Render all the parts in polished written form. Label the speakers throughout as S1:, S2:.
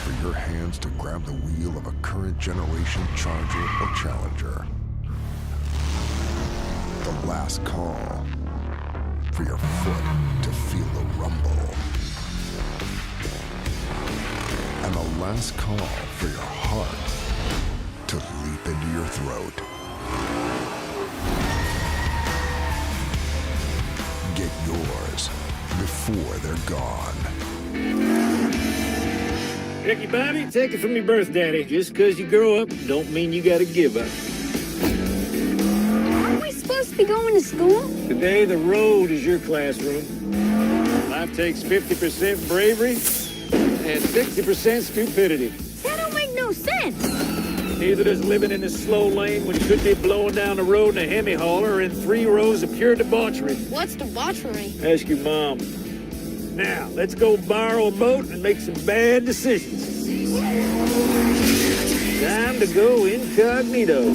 S1: for your hands to grab the wheel of a current generation Charger or Challenger. The last call for your foot to feel the rumble. And the last call for your heart to leap into your throat. Get yours before they're gone.
S2: Ricky Bobby, take it from your birth daddy. Just because you grow up don't mean you gotta give up.
S3: Aren't we supposed to be going to school?
S2: Today the road is your classroom. Life takes 50% bravery and 60% stupidity.
S3: That don't make no sense.
S2: Neither does living in a slow lane when you could be blowing down the road in a Hemi hauler in 3 rows of pure debauchery.
S3: What's debauchery?
S2: Ask your mom. Now, let's go borrow a boat and make some bad decisions. Time to go incognito.
S3: I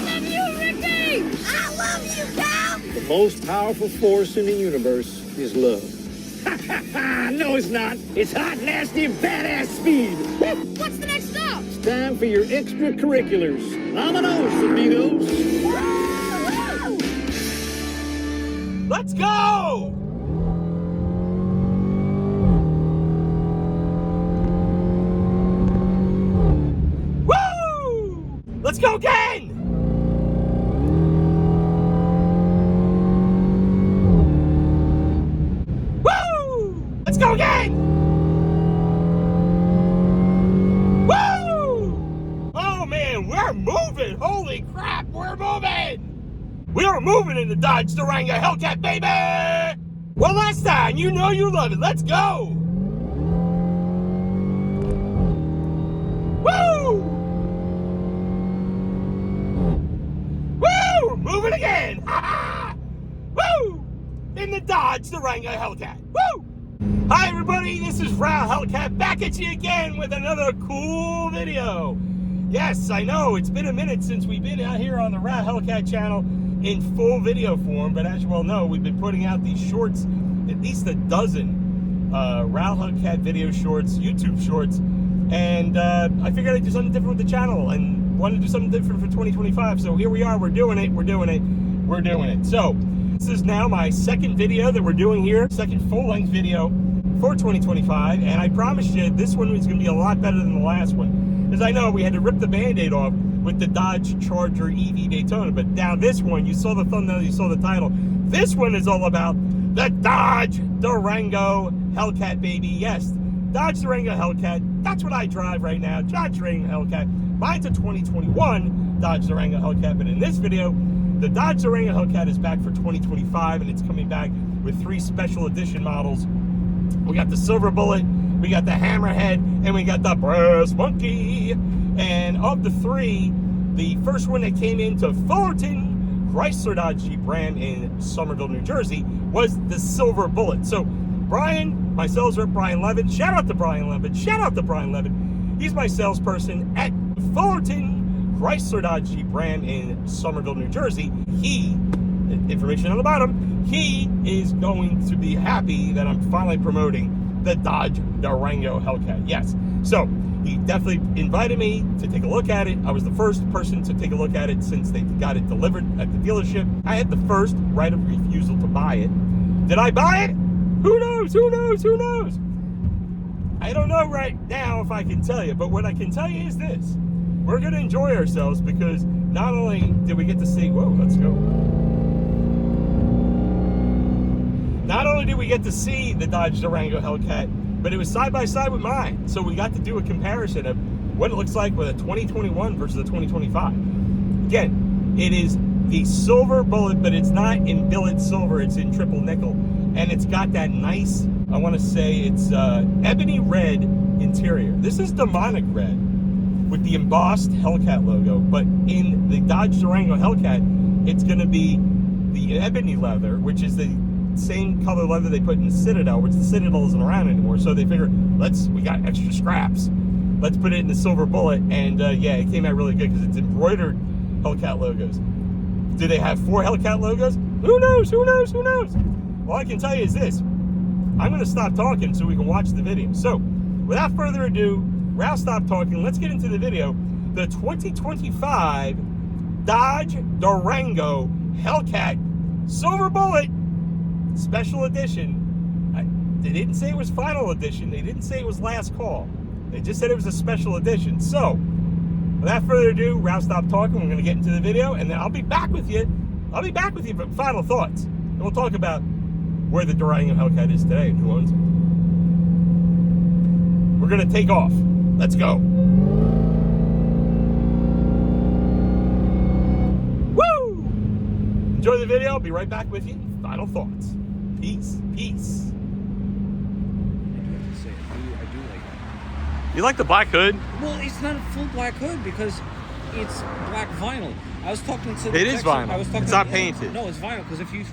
S3: love you, Ricky! I love you, pal!
S2: The most powerful force in the universe is love. No, it's not. It's hot, nasty, and badass speed.
S3: What's the next stop?
S2: It's time for your extracurriculars. Vámonos, amigos.
S4: Let's go! Woo! Let's go again! Woo! Let's go again! Woo! Oh man, we're moving! Holy crap, we're moving! We are moving in the Dodge Durango Hellcat, baby! One last time, you know you love it. Let's go! Woo! Woo! We're moving again! Woo! In the Dodge Durango Hellcat. Woo! Hi everybody, this is Ral Hellcat back at you again with another cool video. Yes, I know, it's been a minute since we've been out here on the Ral Hellcat channel in full video form, but as you well know, we've been putting out these shorts, at least a dozen Ral Hellcat video shorts, YouTube shorts, and I figured I'd do something different with the channel and wanted to do something different for 2025, so here we are, we're doing it. So, this is now my second video that we're doing here, second full-length video for 2025, and I promised you this one was going to be a lot better than the last one, because I know we had to rip the Band-Aid off with the Dodge Charger EV Daytona, but now this one, you saw the thumbnail, you saw the title, this one is all about the Dodge Durango Hellcat, baby. Yes, Dodge Durango Hellcat, that's what I drive right now, Dodge Durango Hellcat. Mine's a 2021 Dodge Durango Hellcat, but in this video, the Dodge Durango Hellcat is back for 2025, and it's coming back with 3 special edition models. We got the Silver Bullet, we got the Hammerhead, and we got the Brass Monkey. And of the 3, the first one that came into Fullerton Chrysler Dodge Jeep Ram in Somerville, New Jersey was the Silver Bullet. So Brian, my sales rep Brian Levin, shout out to Brian Levin. He's my salesperson at Fullerton Chrysler Dodge Jeep Ram in Somerville, New Jersey. He, information on the bottom, he is going to be happy that I'm finally promoting the Dodge Durango Hellcat. Yes, so he definitely invited me to take a look at it. I was the first person to take a look at it since they got it delivered at the dealership. I had the first right of refusal to buy it. Did I buy it? Who knows? I don't know right now if I can tell you, but what I can tell you is this. We're going to enjoy ourselves because not only did we get to see, whoa, let's go. Not only did we get to see the Dodge Durango Hellcat, but it was side by side with mine. So we got to do a comparison of what it looks like with a 2021 versus a 2025. Again, it is the Silver Bullet, but it's not in billet silver, it's in triple nickel. And it's got that nice, I want to say it's ebony red interior. This is demonic red with the embossed Hellcat logo, but in the Dodge Durango Hellcat, it's going to be the ebony leather, which is the same color leather they put in the Citadel, which the Citadel isn't around anymore. So they figured, we got extra scraps. Let's put it in the Silver Bullet. And yeah, it came out really good because it's embroidered Hellcat logos. Do they have 4 Hellcat logos? Who knows? All I can tell you is this. I'm going to stop talking so we can watch the video. So, without further ado, Ral, stop talking. Let's get into the video. The 2025 Dodge Durango Hellcat Silver Bullet Special Edition. They didn't say it was final edition. They didn't say it was last call. They just said it was a special edition. So, without further ado, Ral, stop talking. We're going to get into the video, and then I'll be back with you. I'll be back with you for final thoughts. And we'll talk about where the Durango Hellcat is today and who owns it. We're going to take off. Let's go. Woo! Enjoy the video. I'll be right back with you. Final thoughts. Peace. Peace.
S5: I do like it.
S4: You like the black hood?
S5: Well, it's not a full black hood because it's black vinyl. I was talking to
S4: It is vinyl.
S5: I was talking
S4: It's not painted.
S5: No, it's vinyl because if you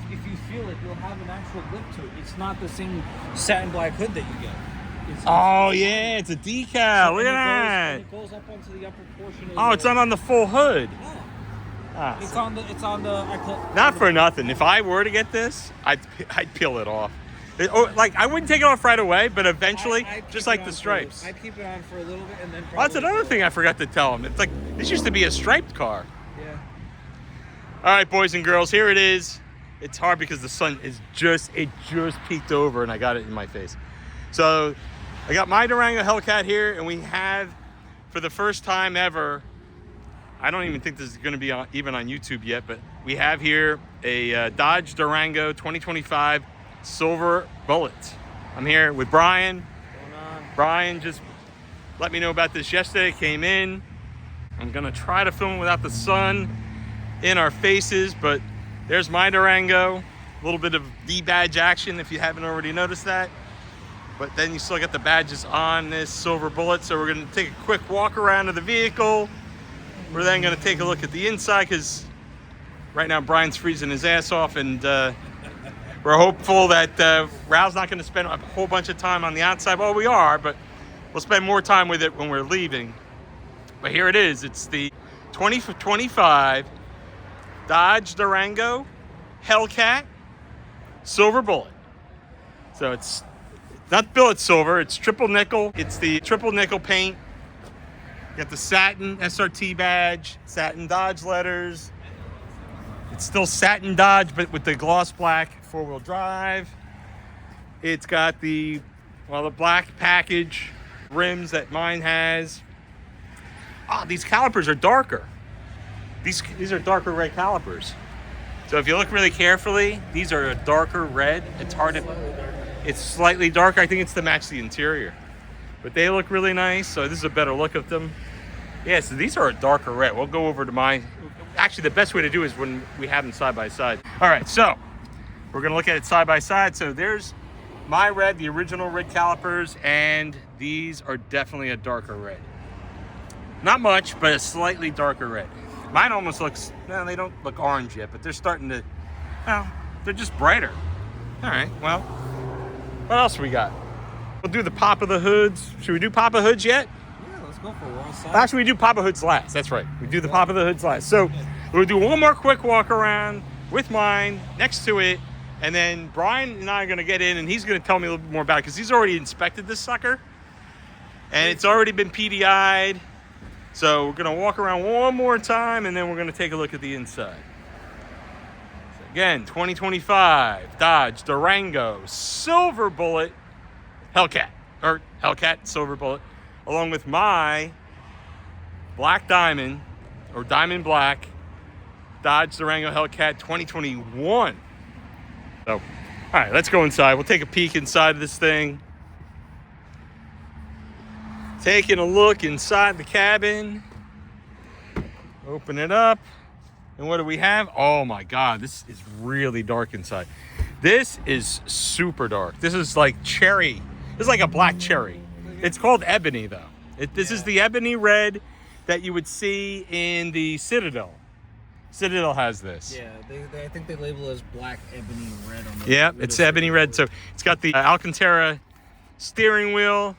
S5: feel it, you'll have an actual lip to it. It's not the same satin black hood that you get.
S4: Oh, yeah, it's a decal. Look at that.
S5: It goes up onto the upper portion of
S4: Oh, it's not on the full hood.
S5: No.
S4: Ah,
S5: It's on the I call
S4: not for nothing. If I were to get this, I'd peel it off. Like, I wouldn't take it off right away, but eventually,
S5: I'd keep
S4: just
S5: it
S4: like
S5: on
S4: the
S5: for-
S4: stripes.
S5: I'd keep it on for a little bit and then
S4: Well, that's
S5: probably
S4: another thing I forgot to tell them. It's like, this used to be a striped car.
S5: Yeah.
S4: All right, boys and girls, here it is. It's hard because the sun is just peeked over and I got it in my face. So I got my Durango Hellcat here, and we have, for the first time ever, I don't even think this is going to be even on YouTube yet, but we have here a Dodge Durango 2025 Silver Bullet. I'm here with Brian.
S5: What's going on?
S4: Brian just let me know about this yesterday, came in. I'm gonna try to film without the sun in our faces, but there's my Durango. A little bit of D-badge action if you haven't already noticed that. But then you still got the badges on this Silver Bullet. So we're gonna take a quick walk around of the vehicle. We're then gonna take a look at the inside because right now Brian's freezing his ass off, and we're hopeful that Ral's not gonna spend a whole bunch of time on the outside. Well, we are, but we'll spend more time with it when we're leaving. But here it is. It's the 2025 Dodge Durango Hellcat Silver Bullet. So it's not billet silver, it's triple nickel. It's the triple nickel paint. Got the satin SRT badge, satin Dodge letters. It's still satin Dodge, but with the gloss black four-wheel drive. It's got the black package rims that mine has. Oh, these calipers are darker. These are darker red calipers. So if you look really carefully, these are a darker red. It's slightly darker. I think it's to match the interior. But they look really nice, so this is a better look of them. Yeah, so these are a darker red. We'll go over to mine. Actually, the best way to do is when we have them side by side. All right, so we're gonna look at it side by side. So there's my red, the original red calipers, and these are definitely a darker red. Not much, but a slightly darker red. Mine almost looks, no, they don't look orange yet, but they're starting to, well, they're just brighter. All right, well, what else we got? We'll do the pop of the hoods. Should we do pop of hoods yet?
S5: Yeah, let's go for one side.
S4: Actually, we do pop of hoods last. That's right. We do the pop of the hoods last. So we'll do one more quick walk around with mine next to it, and then Brian and I are going to get in, and he's going to tell me a little bit more about it because he's already inspected this sucker, and it's already been PDI'd. So we're going to walk around one more time, and then we're going to take a look at the inside. So again, 2025 Dodge Durango Silver Bullet Hellcat, or Hellcat Silver Bullet, along with my black diamond, or diamond black, Dodge Durango Hellcat 2021. So, all right, let's go inside. We'll take a peek inside of this thing. Taking a look inside the cabin. Open it up. And what do we have? Oh my God, this is really dark inside. This is super dark. This is like cherry. This is like a black cherry. It's called Ebony though. This is the Ebony red that you would see in the Citadel. Citadel has this.
S5: Yeah, I think they label it as black ebony red on the
S4: Yeah,
S5: window
S4: it's ebony red. So it's got the Alcantara steering wheel.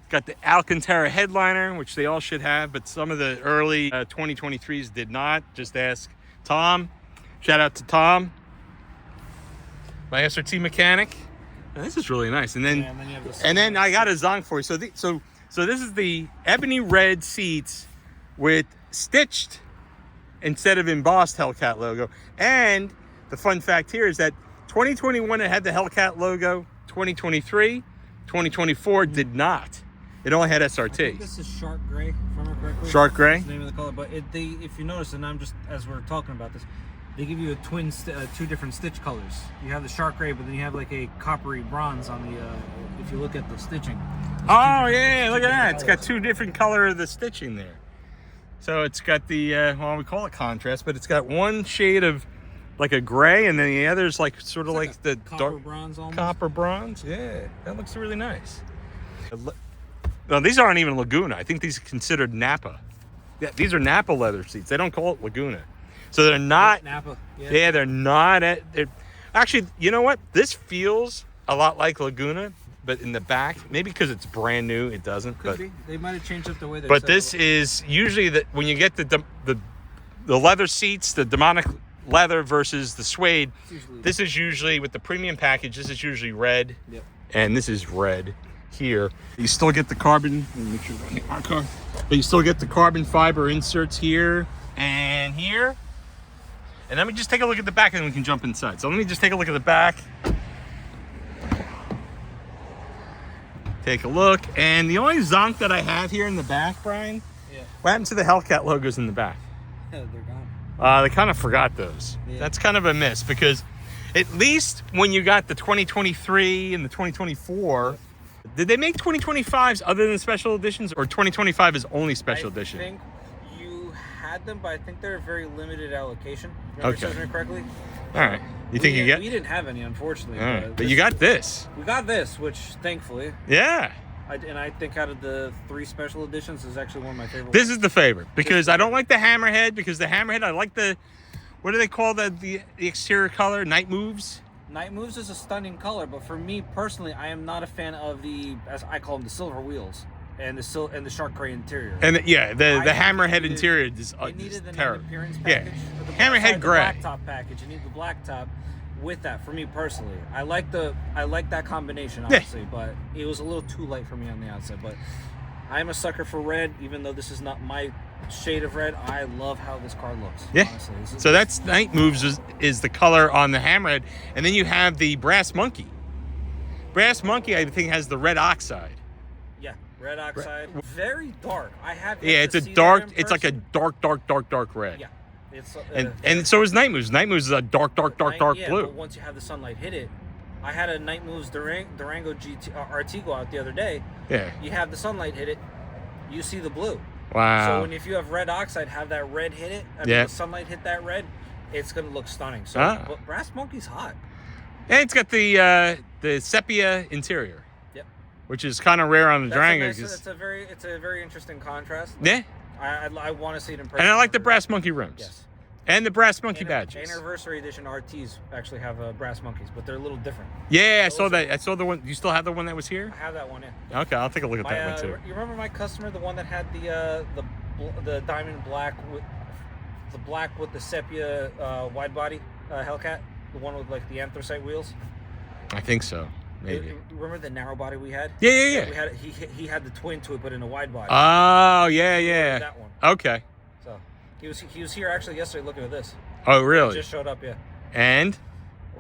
S4: Got the Alcantara headliner, which they all should have, but some of the early 2023s did not. Just ask Tom. Shout out to Tom, my SRT mechanic. Now, this is really nice. And then,
S5: Yeah, and then you have the
S4: and then I got a zonk for you. So this is the ebony red seats with stitched instead of embossed Hellcat logo. And the fun fact here is that 2021 it had the Hellcat logo. 2023, 2024 did not. It only had SRT.
S5: I think this is shark gray, if I remember correctly.
S4: Shark gray?
S5: That's the name of the color. But if you notice, and I'm just, as we're talking about this, they give you a two different stitch colors. You have the shark gray, but then you have like a coppery bronze on the, if you look at the stitching.
S4: Oh yeah, look at that. It's got two different color of the stitching there. So it's got the, well, we call it contrast, but it's got one shade of like a gray, and then the other's like sort of like the
S5: copper
S4: dark
S5: bronze almost.
S4: copper bronze. Yeah, that looks really nice. No, these aren't even Laguna. I think these are considered Nappa. Yeah, these are Nappa leather seats. They don't call it Laguna. So they're not.
S5: Nappa.
S4: Yeah, they're not. They're actually, you know what? This feels a lot like Laguna, but in the back, maybe because it's brand new, it doesn't.
S5: Could be. They might have changed up the way they.
S4: But this is usually that when you get the leather seats, the demonic leather versus the suede. This is usually with the premium package. This is usually red, and this is red here. You still get the carbon. Let me make sure I hit my car. But you still get the carbon fiber inserts here and here. And let me just take a look at the back, and then we can jump inside. So let me just take a look at the back. Take a look, and the only zonk that I have here in the back, Brian. What happened to the Hellcat logos in the back?
S5: They're gone.
S4: They kind of forgot those.
S5: Yeah.
S4: That's kind of a miss because at least when you got the 2023 and the 2024, did they make 2025s other than special editions, or 2025 is only special edition?
S5: I think you had them, but I think they're a very limited allocation. Remember
S4: Okay.
S5: me correctly?
S4: All right. You think you get?
S5: We didn't have any, unfortunately.
S4: All right. But you got this.
S5: We got this, which thankfully.
S4: Yeah.
S5: I think out of the 3 special editions, is actually one of my favorite.
S4: This is the favorite because I don't like the Hammerhead, because the Hammerhead, I like the, what do they call the exterior color? Night Moves?
S5: Night Moves is a stunning color, but for me personally, I am not a fan of the, as I call them, the silver wheels and the shark gray interior.
S4: And the Hammerhead
S5: needed,
S4: interior is
S5: it needed the
S4: terrible.
S5: appearance
S4: Yeah.
S5: package.
S4: Hammerhead gray.
S5: The blacktop package. You need the blacktop with that. For me personally, I like that combination, obviously, but it was a little too light for me on the outside. But I'm a sucker for red, even though this is not my shade of red. I love how this car looks.
S4: Yeah.
S5: Honestly.
S4: So that's Night Moves is the color on the Hammerhead, and then you have the Brass Monkey. Brass Monkey, I think, has the red oxide.
S5: Yeah, red oxide, very dark. I have.
S4: Yeah, it's a dark. It's like a dark red.
S5: Yeah. It's,
S4: and so is Night Moves. Night Moves is a dark
S5: yeah,
S4: blue.
S5: But once you have the sunlight hit it, I had a Night Moves Durango RT go out the other day.
S4: Yeah.
S5: You have the sunlight hit it, you see the blue.
S4: Wow.
S5: So if you have red oxide, have that red hit it. The sunlight hit that red, it's gonna look stunning. So, but Brass Monkey's hot.
S4: And it's got the sepia interior.
S5: Yep.
S4: Which is kind of rare on the Durango.
S5: It's a very interesting contrast.
S4: Yeah.
S5: I want to see it in person.
S4: And I like the Brass Monkey rims.
S5: Yes.
S4: And the Brass Monkey badges.
S5: Anniversary edition RTs actually have Brass Monkeys, but they're a little different.
S4: Yeah, I saw that. I saw the one. You still have the one that was here?
S5: I have that one, yeah.
S4: Okay, I'll take a look at that one too.
S5: You remember my customer, the one that had the diamond black with the sepia wide body Hellcat, the one with like the anthracite wheels?
S4: I think so. Maybe.
S5: Remember the narrow body we had?
S4: Yeah.
S5: We had he had the twin to it, but in a wide body.
S4: Oh yeah.
S5: That one.
S4: Okay.
S5: So he was here actually yesterday looking at this.
S4: Oh really?
S5: He just showed up, yeah.
S4: And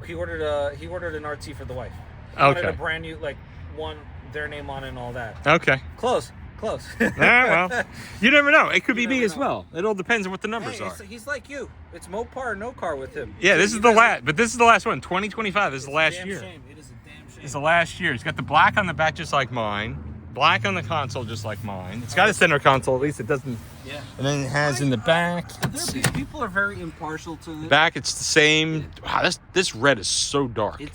S5: he ordered an RT for the wife. He
S4: okay.
S5: wanted a brand new, like, one their name on it and all that.
S4: Okay.
S5: Close.
S4: All right, well, you never know. It could be me as well. It all depends on what the numbers are.
S5: He's like you. It's Mopar or no car with him.
S4: Yeah, this is the last, but this is the last one. 2025. This is the last year.
S5: Shame. It is a damn shame.
S4: It's the last year. It's got the black on the back just like mine. Black on the console just like mine. It's got a center console, at least it doesn't.
S5: Yeah.
S4: And then it has in the back.
S5: People are very impartial to this.
S4: Back, it's the same. Wow, this red is so dark.
S5: It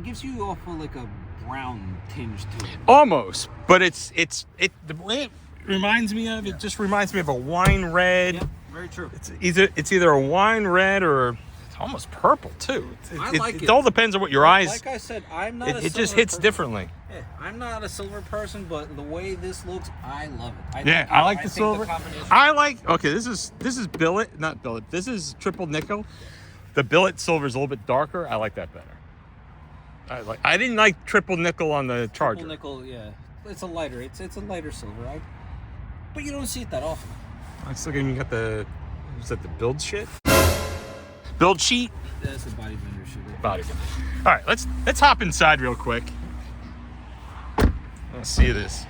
S5: gives you off like a brown tinge to it.
S4: Almost, but the way it reminds me of, it just reminds me of a wine red.
S5: Yeah, very true.
S4: It's either a wine red or it's almost purple too. It all depends on what your eyes.
S5: Like I said, I'm not.
S4: It just hits differently.
S5: Yeah, I'm not a silver person, but the way this looks, I love it.
S4: I like the silver.
S5: I like
S4: this is billet, not billet. This is triple nickel. The billet silver is a little bit darker. I like that better. I didn't like triple nickel on the Charger.
S5: Triple nickel, yeah. It's a lighter. It's a lighter silver, but you don't see it that often.
S4: I still even got the, was that the build shit? Build sheet?
S5: That's the bodybuilder shit.
S4: Bodybuilder. All right, let's hop inside real quick. Let's see this.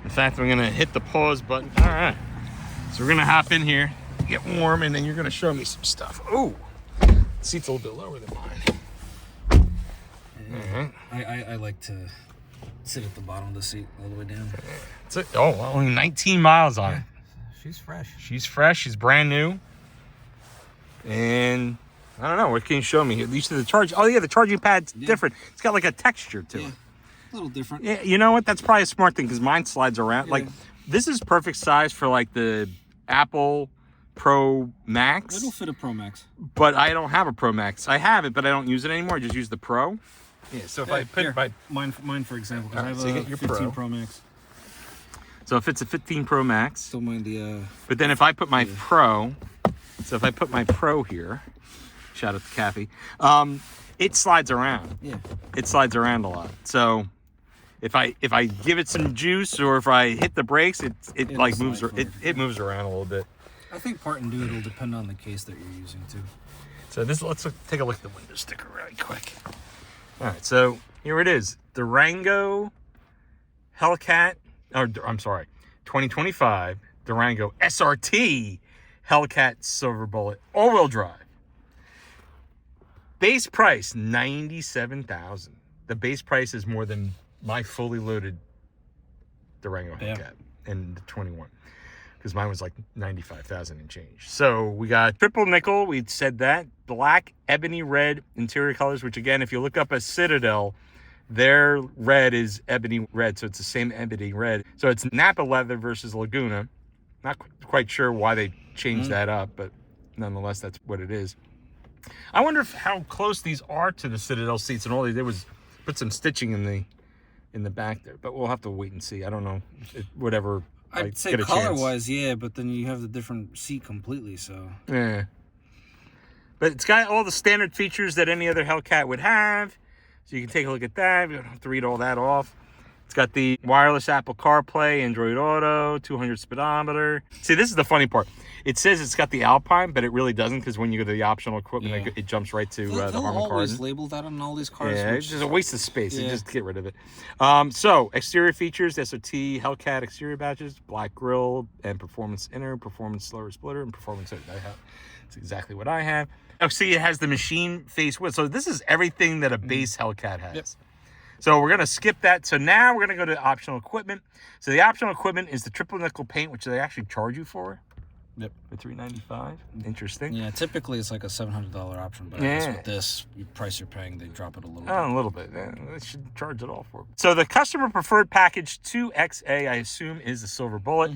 S4: In fact, we're gonna hit the pause button. All right. So we're gonna hop in here, get warm, and then you're gonna show me some stuff. Oh, the seat's a little bit lower than mine.
S5: I like to sit at the bottom of the seat all the way down.
S4: Only 19 miles on it.
S5: She's fresh.
S4: She's fresh. She's brand new. And I don't know. What can you show me? At least the charge. Oh yeah, the charging pad's different. It's got like a texture to it.
S5: A little different.
S4: Yeah, you know what? That's probably a smart thing because mine slides around. Like this is perfect size for like the Apple Pro Max.
S5: It'll fit a Pro Max.
S4: But I don't have a Pro Max. I have it, but I don't use it anymore. I just use the Pro. Yeah. So if I put
S5: mine for example, because I have
S4: so you
S5: a
S4: get your
S5: 15 Pro Max.
S4: So if it's a 15 Pro Max.
S5: Still mind the.
S4: But then if I put my Pro, so if I put my Pro here, shout out to Kathy, it slides around.
S5: Yeah.
S4: It slides around a lot. So if I give it some juice or if I hit the brakes, it like moves. It moves around a little bit.
S5: I think part and do it'll depend on the case that you're using too.
S4: So let's take a look at the window sticker really quick. All right, so here it is, Durango Hellcat. I'm sorry, 2025 Durango SRT Hellcat Silver Bullet all-wheel drive. Base price $97,000. The base price is more than my fully loaded Durango Hellcat in the 21, because mine was like 95,000 and change. So we got triple nickel. We said that black, ebony red interior colors. Which again, if you look up a Citadel, their red is ebony red, so it's the same ebony red. So it's Nappa leather versus Laguna. Not quite sure why they changed that up, but nonetheless, that's what it is. I wonder how close these are to the Citadel seats, and all they did was put some stitching in the back there. But we'll have to wait and see. I don't know. Whatever.
S5: I'd say color-wise, yeah, but then you have the different seat completely, so.
S4: Yeah. But it's got all the standard features that any other Hellcat would have. So you can take a look at that. You don't have to read all that off. It's got the wireless Apple CarPlay, Android Auto, 200 speedometer. See, this is the funny part. It says it's got the Alpine, but it really doesn't, because when you go to the optional equipment, it jumps right to the Harman Kardon.
S5: They'll always label that on all these cars.
S4: Yeah, it's just a waste of space. Yeah. Just get rid of it. So, exterior features, SOT, Hellcat exterior badges, black grille, and performance inner, performance slower splitter, and performance hood. That's exactly what I have. Oh, see, it has the machine face width. So this is everything that a base Hellcat has. Yep. So we're going to skip that. So now we're going to go to optional equipment. So the optional equipment is the triple nickel paint, which they actually charge you for.
S5: Yep.
S4: For $395. Interesting.
S5: Yeah, typically it's like a $700 option, but I guess with this price you're paying, they drop it a little bit.
S4: Oh, a little bit. Yeah, they should charge it all for it. So the customer preferred package 2XA, I assume, is the silver bullet.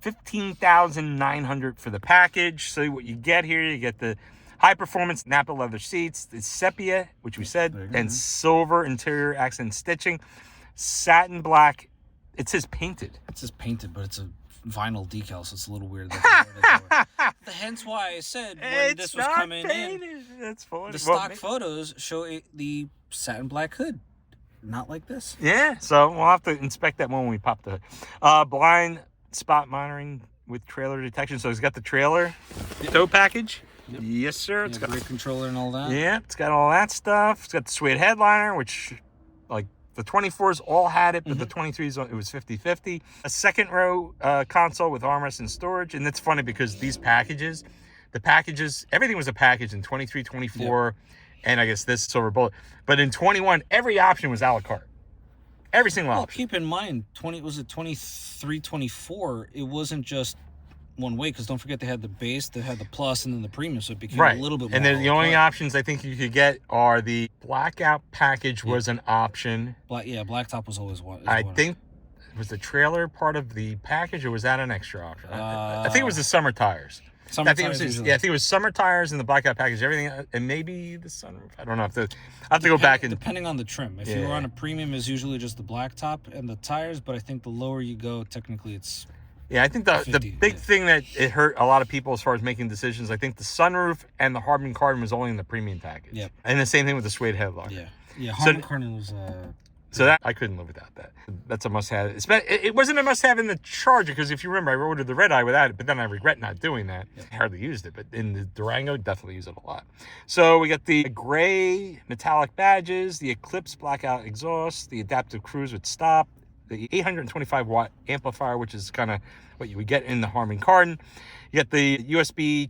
S4: $15,900 for the package. So what you get here, you get the high performance Nappa leather seats, the sepia, which we said, and silver interior accent stitching, satin black. It says painted.
S5: It says painted, but it's a vinyl decal, so it's a little weird. Hence why I said when this was coming in,
S4: that's funny.
S5: The stock photos show the satin black hood, not like this.
S4: Yeah, so we'll have to inspect that when we pop the hood. Blind spot monitoring with trailer detection. So it's got the trailer tow package. Yep. Yes, sir. It's got
S5: brake controller and all that.
S4: Yeah, it's got all that stuff. It's got the suede headliner, which like the 24s all had it, but the 23s, it was 50-50. A second row console with armrest and storage. And that's funny because these packages, everything was a package in 23, 24, and I guess this silver bullet. But in 21, every option was a la carte. Every single option.
S5: Keep in mind, 23, 24, it wasn't just one way, because don't forget they had the base, they had the plus, and then the premium, so it became a little bit more.
S4: And then the only options I think you could get are the blackout package was an option.
S5: Blacktop was always one.
S4: I think, was the trailer part of the package, or was that an extra option? I think it was the summer tires. I think it was summer tires and the blackout package, everything, and maybe the sunroof. I don't know. I have to go back and
S5: depending on the trim. If you were on a premium, is usually just the blacktop and the tires, but I think the lower you go, technically it's
S6: Yeah, I think the
S5: 50,
S6: big
S5: yeah.
S6: thing that it hurt a lot of people as far as making decisions, I think the sunroof and the Harman Kardon was only in the premium package.
S5: Yep.
S6: And the same thing with the suede headlock.
S5: Yeah. Harman Kardon was.
S6: So that I couldn't live without that. That's a must-have. It wasn't a must-have in the Charger because if you remember, I ordered the red eye without it, but then I regret not doing that. I hardly used it, but in the Durango, definitely use it a lot. So we got the gray metallic badges, the Eclipse blackout exhaust, the adaptive cruise with stop, the 825 watt amplifier, which is kind of what you would get in the Harman Kardon. You get the USB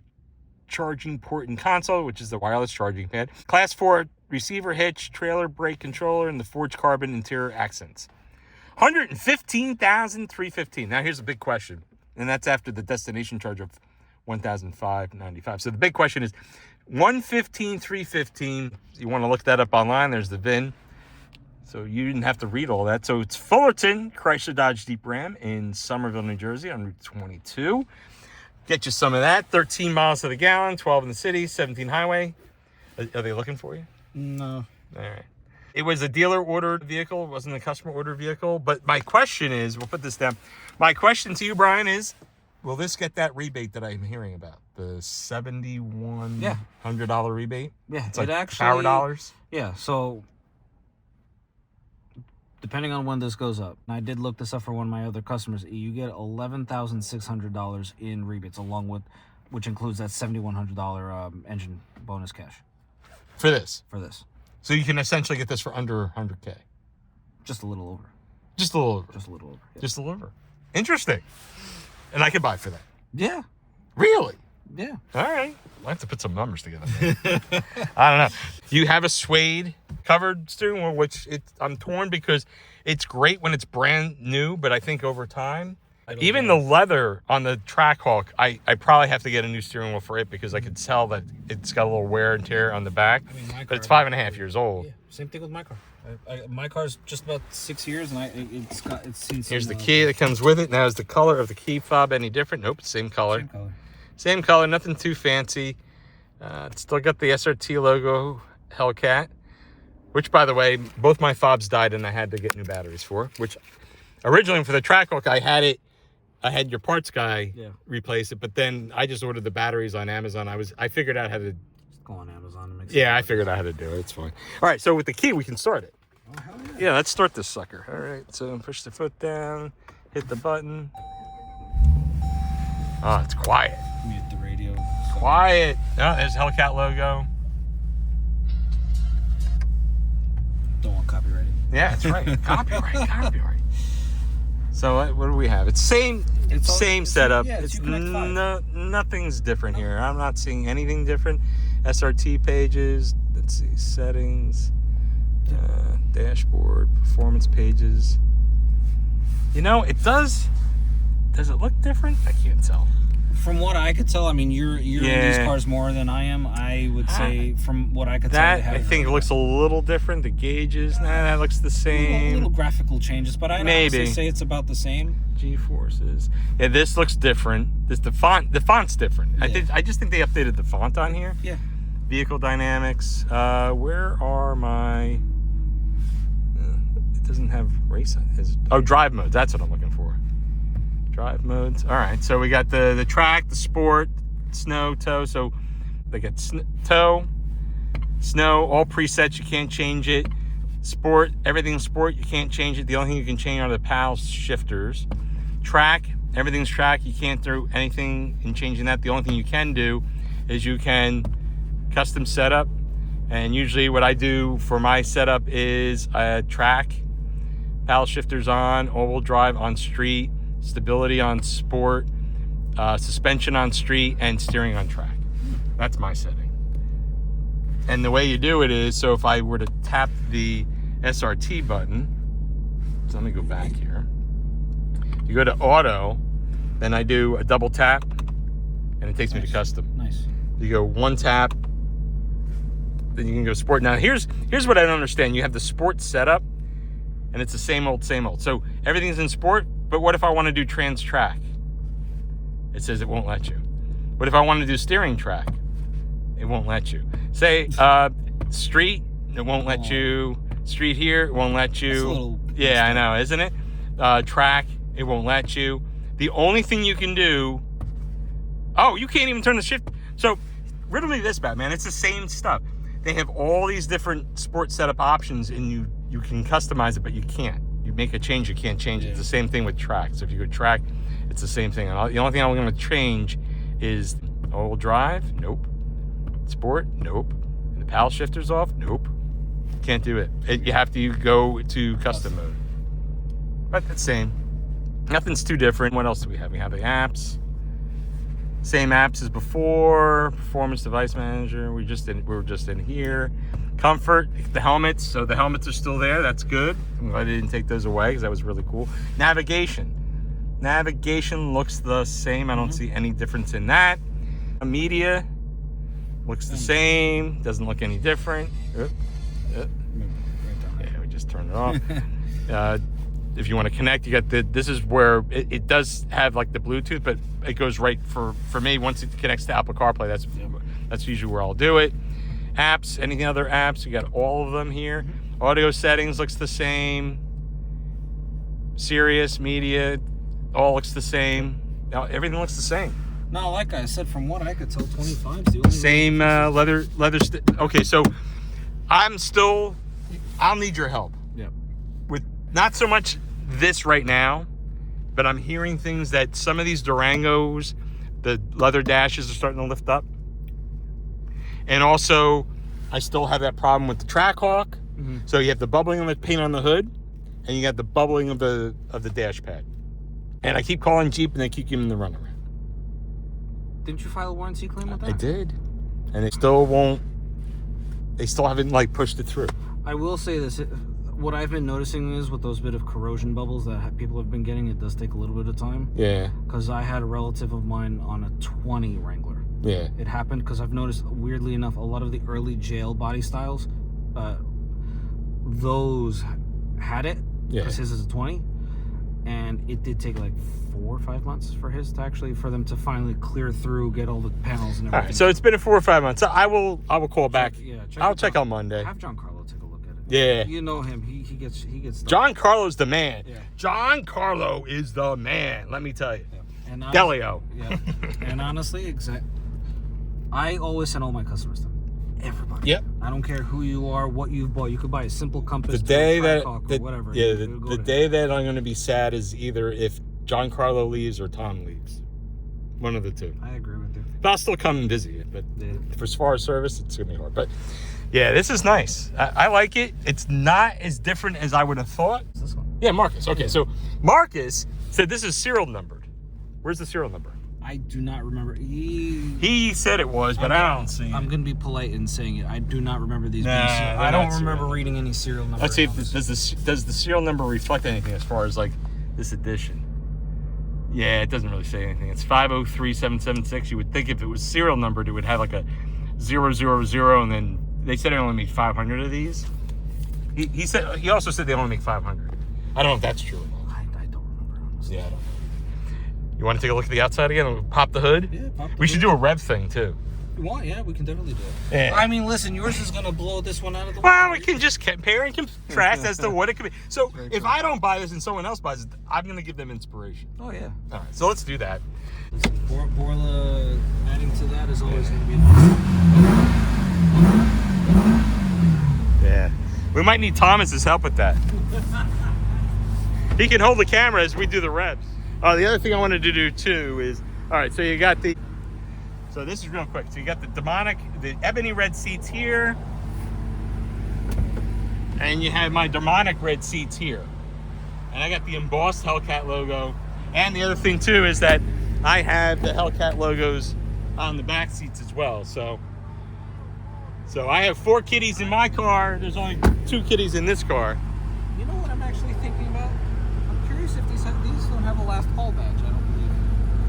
S6: charging port and console, which is the wireless charging pad. Class 4 receiver hitch, trailer brake controller, and the forged carbon interior accents. $115,315. Now here's a big question, and that's after the destination charge of $1,595. So the big question is $115,315. You want to look that up online. There's the VIN. So you didn't have to read all that. So it's Fullerton Chrysler Dodge Jeep Ram in Somerville, New Jersey on Route 22. Get you some of that. 13 miles to the gallon, 12 in the city, 17 highway. Are they looking for you?
S5: No.
S6: All right. It was a dealer ordered vehicle. It wasn't a customer ordered vehicle. But my question is, we'll put this down. My question to you, Brian, is, will this get that rebate that I'm hearing about? The $7,100 rebate?
S5: Yeah,
S6: It's like
S5: it actually,
S6: power dollars?
S5: Yeah, so depending on when this goes up, and I did look this up for one of my other customers, you get $11,600 in rebates along with, which includes that $7,100 engine bonus cash
S6: For this.
S5: for this.
S6: So you can essentially get this for under 100K.
S5: Just a little over.
S6: Just a little over.
S5: Just a little over. Yeah.
S6: Just a little over. Interesting. And I could buy for that.
S5: Yeah.
S6: Really?
S5: Yeah.
S6: All right. I'll have to put some numbers together. I don't know. You have a suede covered steering wheel, which I'm torn because it's great when it's brand new, but I think over time, even the leather on the Trackhawk, I probably have to get a new steering wheel for it because I could tell that it's got a little wear and tear on the back.
S5: I mean, my
S6: but
S5: car-
S6: it's 5.5 years old.
S5: Yeah. Same thing with my car. My car's just about 6 years, and it's seen some,
S6: Here's the key that comes with it. Now, is the color of the key fob any different? Nope, same color.
S5: Same color.
S6: Same color, nothing too fancy. It's still got the SRT logo, Hellcat, which, by the way, both my fobs died and I had to get new batteries for, which originally for the Trackhawk, I had your parts guy replace it, but then I just ordered the batteries on Amazon. I figured out how to...
S5: Just go on Amazon and make
S6: Yeah, I figured out how to do it. It's fine. All right, so with the key, we can start it.
S5: Oh, hell yeah.
S6: Yeah, let's start this sucker. All right, so push the foot down, hit the button. Oh, it's quiet.
S5: Mute the radio.
S6: Quiet. Oh, there's Hellcat logo.
S5: Don't want copyrighting.
S6: Yeah, that's right. Copyright. So what do we have? It's same setup.
S5: yeah, it's Uconnect 5.
S6: Nothing's different here. I'm not seeing anything different. SRT pages. Let's see, settings, dashboard, performance pages. You know, it does. Does it look different? I can't tell.
S5: From what I could tell, I mean, you're in these
S6: Yeah.
S5: cars more than I am. I would say, from what I could tell,
S6: That
S5: they
S6: I
S5: haven't
S6: think it
S5: really
S6: looks a little different. The gauges, that looks the same.
S5: little graphical changes, but I'd
S6: Maybe.
S5: honestly say it's about the same.
S6: G-forces. Yeah, this looks different. The font's different.
S5: Yeah.
S6: I just think they updated the font on here.
S5: Yeah.
S6: Vehicle dynamics. Where are my? It doesn't have race. Drive modes. That's what I'm looking for. Drive modes. All right. So we got the track, the sport, snow, tow. So they got tow, snow, all presets. You can't change it. Sport, everything's sport. You can't change it. The only thing you can change are the PAL shifters. Track, everything's track. You can't do anything in changing that. The only thing you can do is you can custom setup. And usually what I do for my setup is track, PAL shifters on, all-wheel drive on street, stability on sport, suspension on street, and steering on track. That's my setting. And the way you do it is, so if I were to tap the SRT button, so let me go back here. You go to auto, then I do a double tap, and it takes me to custom.
S5: Nice.
S6: You go one tap, then you can go sport. Now here's what I don't understand. You have the sport setup, and it's the same old. So everything's in sport, but what if I want to do trans track? It says it won't let you. What if I want to do steering track? It won't let you. Say street, it won't let you. Street here, it won't let you.
S5: That's a little...
S6: Yeah, I know, isn't it? Track, it won't let you. The only thing you can do... Oh, you can't even turn the shift... So, riddle me this, Batman. It's the same stuff. They have all these different sport setup options, and you can customize it, but you can't. You make a change, you can't change it. It's the same thing with track. So if you go track, it's the same thing. The only thing I'm going to change is all-wheel drive. Nope. Sport. Nope. And the paddle shifter's off. Nope. Can't do it. You have to go to custom mode. But the same. Nothing's too different. What else do we have? We have the apps. Same apps as before. Performance device manager. We were just in here. Comfort, the helmets. So the helmets are still there. That's good. I'm glad they didn't take those away because that was really cool. Navigation. Navigation looks the same. I don't see any difference in that. Media looks the same. Doesn't look any different. Yeah, we just turned it off. If you want to connect, you got this is where it does have like the Bluetooth, but it goes right for me. Once it connects to Apple CarPlay, that's usually where I'll do it. Apps, any other apps, you got all of them here. Audio settings looks the same. Sirius, media, all looks the same. Everything looks the same.
S5: No, like I said, from what I could tell, 25's the only
S6: same leather. Okay, so I'll need your help.
S5: Yep.
S6: With not so much this right now, but I'm hearing things that some of these Durangos, the leather dashes are starting to lift up. And also, I still have that problem with the Trackhawk. Mm-hmm. So you have the bubbling of the paint on the hood, and you got the bubbling of the dash pad. And I keep calling Jeep, and they keep giving the runaround.
S5: Didn't you file a warranty claim with that?
S6: I did, and they still won't. They still haven't pushed it through.
S5: I will say this: what I've been noticing is with those bit of corrosion bubbles that people have been getting, it does take a little bit of time.
S6: Yeah.
S5: Because I had a relative of mine on a 20 Wrangler.
S6: Yeah.
S5: It happened because I've noticed, weirdly enough, a lot of the early jail body styles, those had it.
S6: Yeah.
S5: Because his is a 20, and it did take like 4 or 5 months for them to finally clear through, get all the panels and everything.
S6: All right, so it's been 4 or 5 months. So I will call back. I'll check on Monday.
S5: Have John Carlo take a look at it.
S6: Yeah.
S5: You know him. He gets stuff.
S6: John Carlo's the man.
S5: Yeah.
S6: John Carlo is the man. Let me tell you.
S5: Yeah. And
S6: Delio.
S5: Yeah. And honestly, I always send all my customers to everybody.
S6: Yep.
S5: I don't care who you are, what you've bought. You could buy a simple compass,
S6: The day
S5: or whatever.
S6: Yeah. The day that I'm going to be sad is either if John Carlo leaves or Tom leaves. One of the two.
S5: I agree with you.
S6: But I'll still come and visit you. But for as far as service, it's going to be hard. But yeah, this is nice. I like it. It's not as different as I would have thought.
S5: This one.
S6: Yeah, Marcus. Okay, so Marcus said this is serial numbered. Where's the serial number?
S5: I do not remember.
S6: He said it was, but I don't see it.
S5: I'm going to be polite in saying it. I do not remember these
S6: Nah,
S5: being
S6: they're
S5: I don't
S6: not
S5: remember
S6: serial
S5: reading any serial numbers.
S6: Let's see if does the serial number reflect anything as far as like this edition. Yeah, it doesn't really say anything. It's 503776. You would think if it was serial numbered, it would have like a 000, and then they said they only make 500 of these. He also said they only make 500. I don't know if that's true or not.
S5: I don't remember, honestly.
S6: Yeah, I don't know. You want to take a look at the outside again and pop the hood?
S5: Yeah, pop the
S6: We should
S5: hood.
S6: do a rev thing too.
S5: You want? Yeah, we can definitely do it.
S6: Yeah.
S5: I mean, listen, yours is going to blow this one out of the
S6: Well,
S5: water.
S6: we can just compare and contrast as to what it could be. So if I don't buy this and someone else buys it, I'm going to give them inspiration.
S5: Oh, yeah.
S6: All right, so let's do that.
S5: Borla adding to that is always going to be
S6: Yeah. We might need Thomas's help with that. He can hold the camera as we do the revs. The other thing I wanted to do too is, all right, so you got so this is real quick. So you got the ebony red seats here. And you have my demonic red seats here. And I got the embossed Hellcat logo. And the other thing too is that I have the Hellcat logos on the back seats as well. So I have 4 kitties in my car. There's only 2 kitties in this car.
S5: You know what I'm actually thinking about? I'm curious if these don't have a last call badge. I don't believe.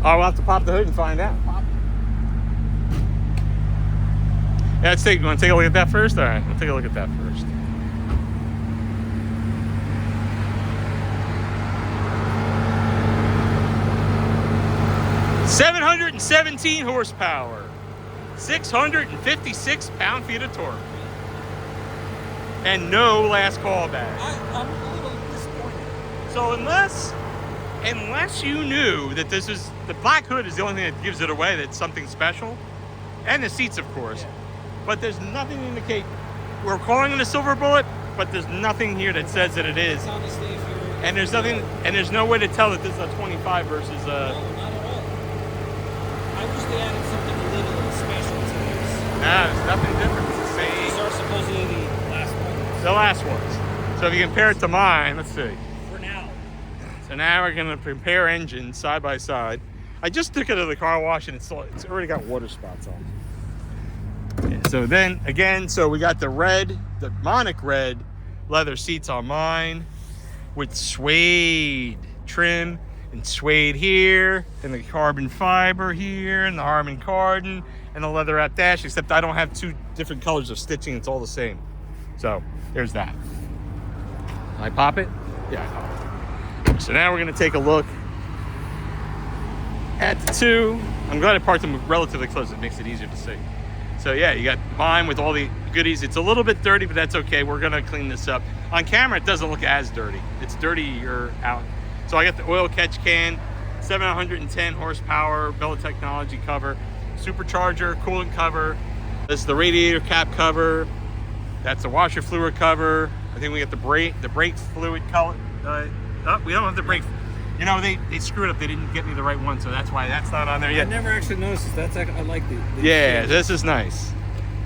S6: I'll have to pop the hood and find out. Yeah, you want to take a look at that first? All right, we'll take a look at that first. $717 horsepower, 656 pound-feet of torque, and no last call badge.
S5: I'm a little disappointed.
S6: So unless unless you knew that this is, the black hood is the only thing that gives it away, that's something special. And the seats, of course.
S5: Yeah.
S6: But there's nothing to indicate, we're calling it a silver bullet, but there's nothing here that says that it is.
S5: Honestly, if you're,
S6: And there's nothing, and there's no way to tell that this is a 25 versus
S5: no, not at all. I wish they added something a little special to this.
S6: Nah, there's nothing different. It's the
S5: These
S6: same.
S5: are supposedly the last ones.
S6: The last ones. So if you compare it to mine, let's see.
S5: For now.
S6: So now we're gonna compare engines side by side. I just took it to the car wash and it's already got water spots on it. Yeah, so then again, so we got the red, the Monic red leather seats on mine with suede trim and suede here and the carbon fiber here and the Harman Kardon and the leather wrap dash, except I don't have two different colors of stitching. It's all the same. So there's that. I pop it? Yeah, I pop it. So now we're gonna take a look at the two. I'm glad I parked them relatively close. It makes it easier to see. So yeah, you got mine with all the goodies. It's a little bit dirty, but that's okay. We're gonna clean this up. On camera, it doesn't look as dirty. It's dirtier out. So I got the oil catch can, 710 horsepower, Bella Technology cover, supercharger, coolant cover. This is the radiator cap cover. That's the washer fluid cover. I think we got the brake fluid color. We don't have the brake. You know, they screwed up. They didn't get me the right one, so that's why that's not on there
S5: I
S6: yet.
S5: never actually noticed this. That's I like the
S6: Yeah, this is nice.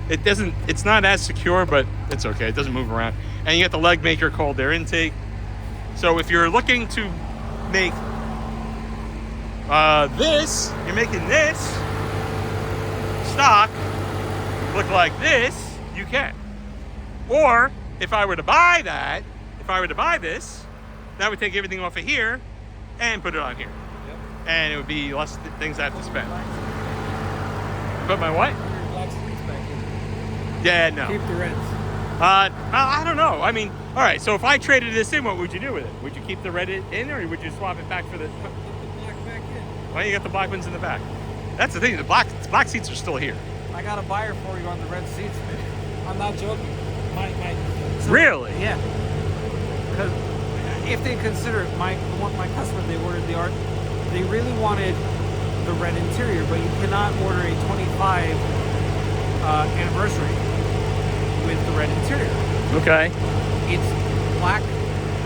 S6: It doesn't, it's not as secure, but it's okay. It doesn't move around. And you got the Legmaker cold air intake. So if you're looking to make this, you're making this stock look like this, you can. Or if I were to buy that, this, that would take everything off of here and put it on here.
S5: Yep.
S6: And it would be less things I have to spend. Put my what?
S5: Black seats back in.
S6: Yeah, no.
S5: Keep the reds.
S6: I don't know. I mean, all right, so if I traded this in, what would you do with it? Would you keep the red in, or would you swap it back for the...
S5: Put the black back in.
S6: Well, you got the black ones in the back. That's the thing, the black seats are still here.
S5: I got a buyer for you on the red seats, man. I'm not joking.
S6: Really?
S5: Yeah. Because if they consider my customer, they ordered the art. They really wanted the red interior, but you cannot order a 25 anniversary with the red interior.
S6: Okay.
S5: It's black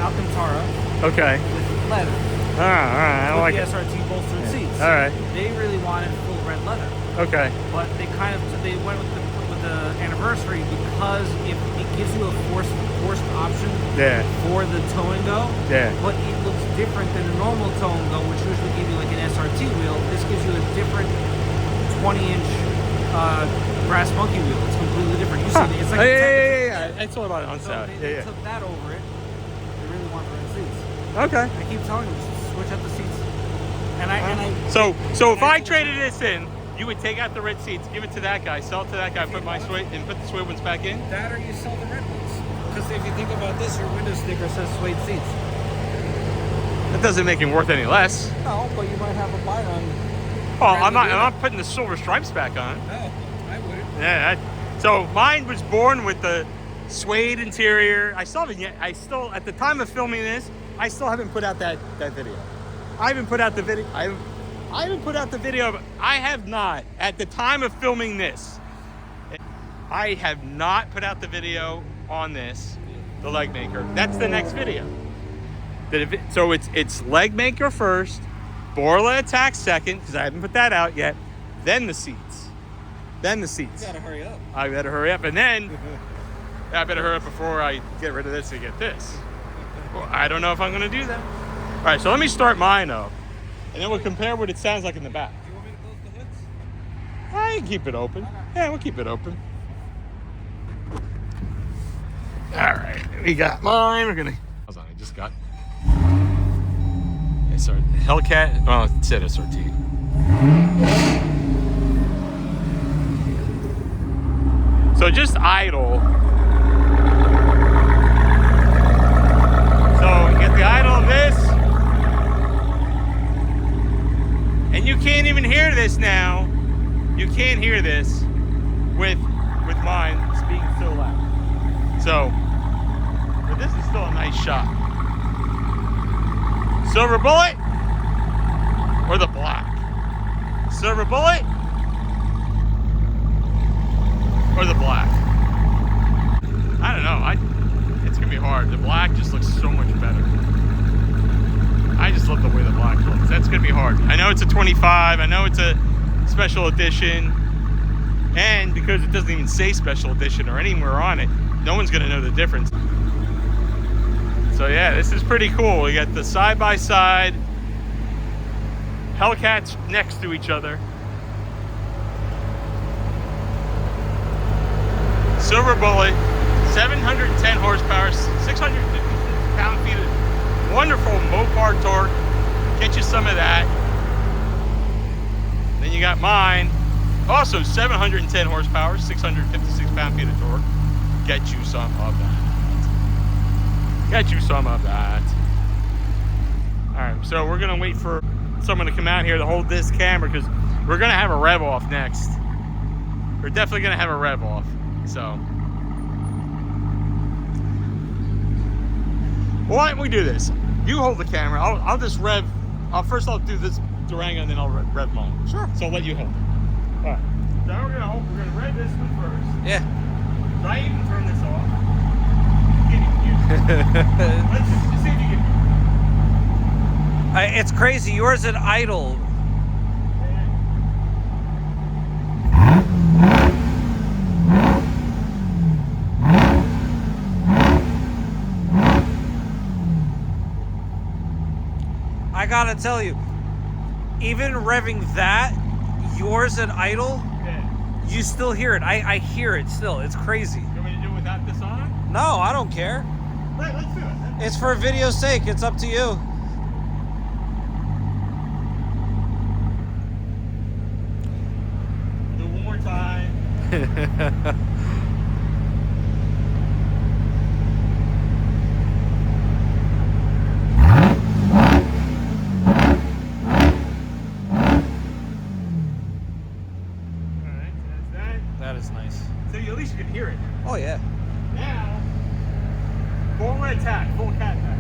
S5: Alcantara
S6: Okay.
S5: with leather.
S6: All right, I
S5: With
S6: like
S5: the
S6: it.
S5: SRT bolstered seats.
S6: All right.
S5: They really wanted full red leather,
S6: Okay.
S5: but they went with the anniversary because it gives you a forced option
S6: Yeah.
S5: for the tow and go.
S6: Yeah.
S5: But it looks different than a normal tow and go, which usually give you like an SRT wheel. This gives you a different 20-inch brass monkey wheel. It's completely different. You see, it's like
S6: yeah. I saw about it on
S5: So
S6: Saturday.
S5: they
S6: Yeah,
S5: took that over it. They really want red seats.
S6: yeah. Okay.
S5: I keep telling you, just switch out the seats. And I
S6: So if I traded this in, you would take out the red seats, give it to that guy, sell it to that guy, put my suede and put the suede ones back in.
S5: that or you sell the red ones. Because if you think about this, your window sticker says suede seats.
S6: That doesn't make it worth any less.
S5: No, but you might have a buyer on.
S6: Oh, I'm not putting the silver stripes back on.
S5: No, I wouldn't.
S6: Yeah. So mine was born with the suede interior. I still at the time of filming this, I still haven't put out that video. I haven't put out the video. I haven't put out the video. But I have not at the time of filming this. I have not put out the video on this, the Legmaker. That's the next video. So it's Legmaker first, Borla Atak second, because I haven't put that out yet. Then the seats.
S5: You gotta hurry up.
S6: I better hurry up, and then I better hurry up before I get rid of this to get this. Well, I don't know if I'm gonna do that. All right, so let me start mine up, and then we'll compare what it sounds like in the back.
S5: Do you want me to close the hoods?
S6: I can keep it open. Yeah, we'll keep it open. All right, we got mine. We're gonna. Hold on, I just got. Yeah, sorry, Hellcat. Oh, it said SRT. So just idle. So you get the idle of this, and you can't even hear this now. You can't hear this with mine speaking so loud. So, but this is still a nice shot. Silver bullet. or the black? Silver bullet or the black? I don't know. It's gonna be hard. The black just looks so much better. I just love the way the black looks. That's gonna be hard. I know it's a 25. I know it's a special edition, and because it doesn't even say special edition or anywhere on it, no one's gonna know the difference. So yeah, this is pretty cool. We got the side-by-side Hellcats next to each other. Silver bullet, 710 horsepower, 650 pound-feet of wonderful Mopar torque. Get you some of that. Then you got mine, also 710 horsepower, 656 pound-feet of torque. Get you some of that. Get you some of that. All right, so we're gonna wait for someone to come out here to hold this camera because we're gonna have a Rev Off next. We're definitely gonna have a Rev Off. So, why don't we do this? You hold the camera. I'll just rev. First I'll do this Durango and then I'll rev mine. Sure. So I'll let you hold it. All right. Now we're gonna rev this one first.
S5: Yeah.
S6: So I even turn this off. Let's just see if you can.
S5: It's crazy. Yours at idle. I gotta tell you, even revving that, yours at idle, you still hear it. I hear it still. It's crazy.
S6: You want me to do it without this on?
S5: No, I don't care.
S6: Let's do it.
S5: It's for video's sake. It's up to you.
S6: Do it one more time.
S5: That is nice.
S6: So at least you can hear it.
S5: Oh yeah.
S6: Now, Borla Atak, full cat attack.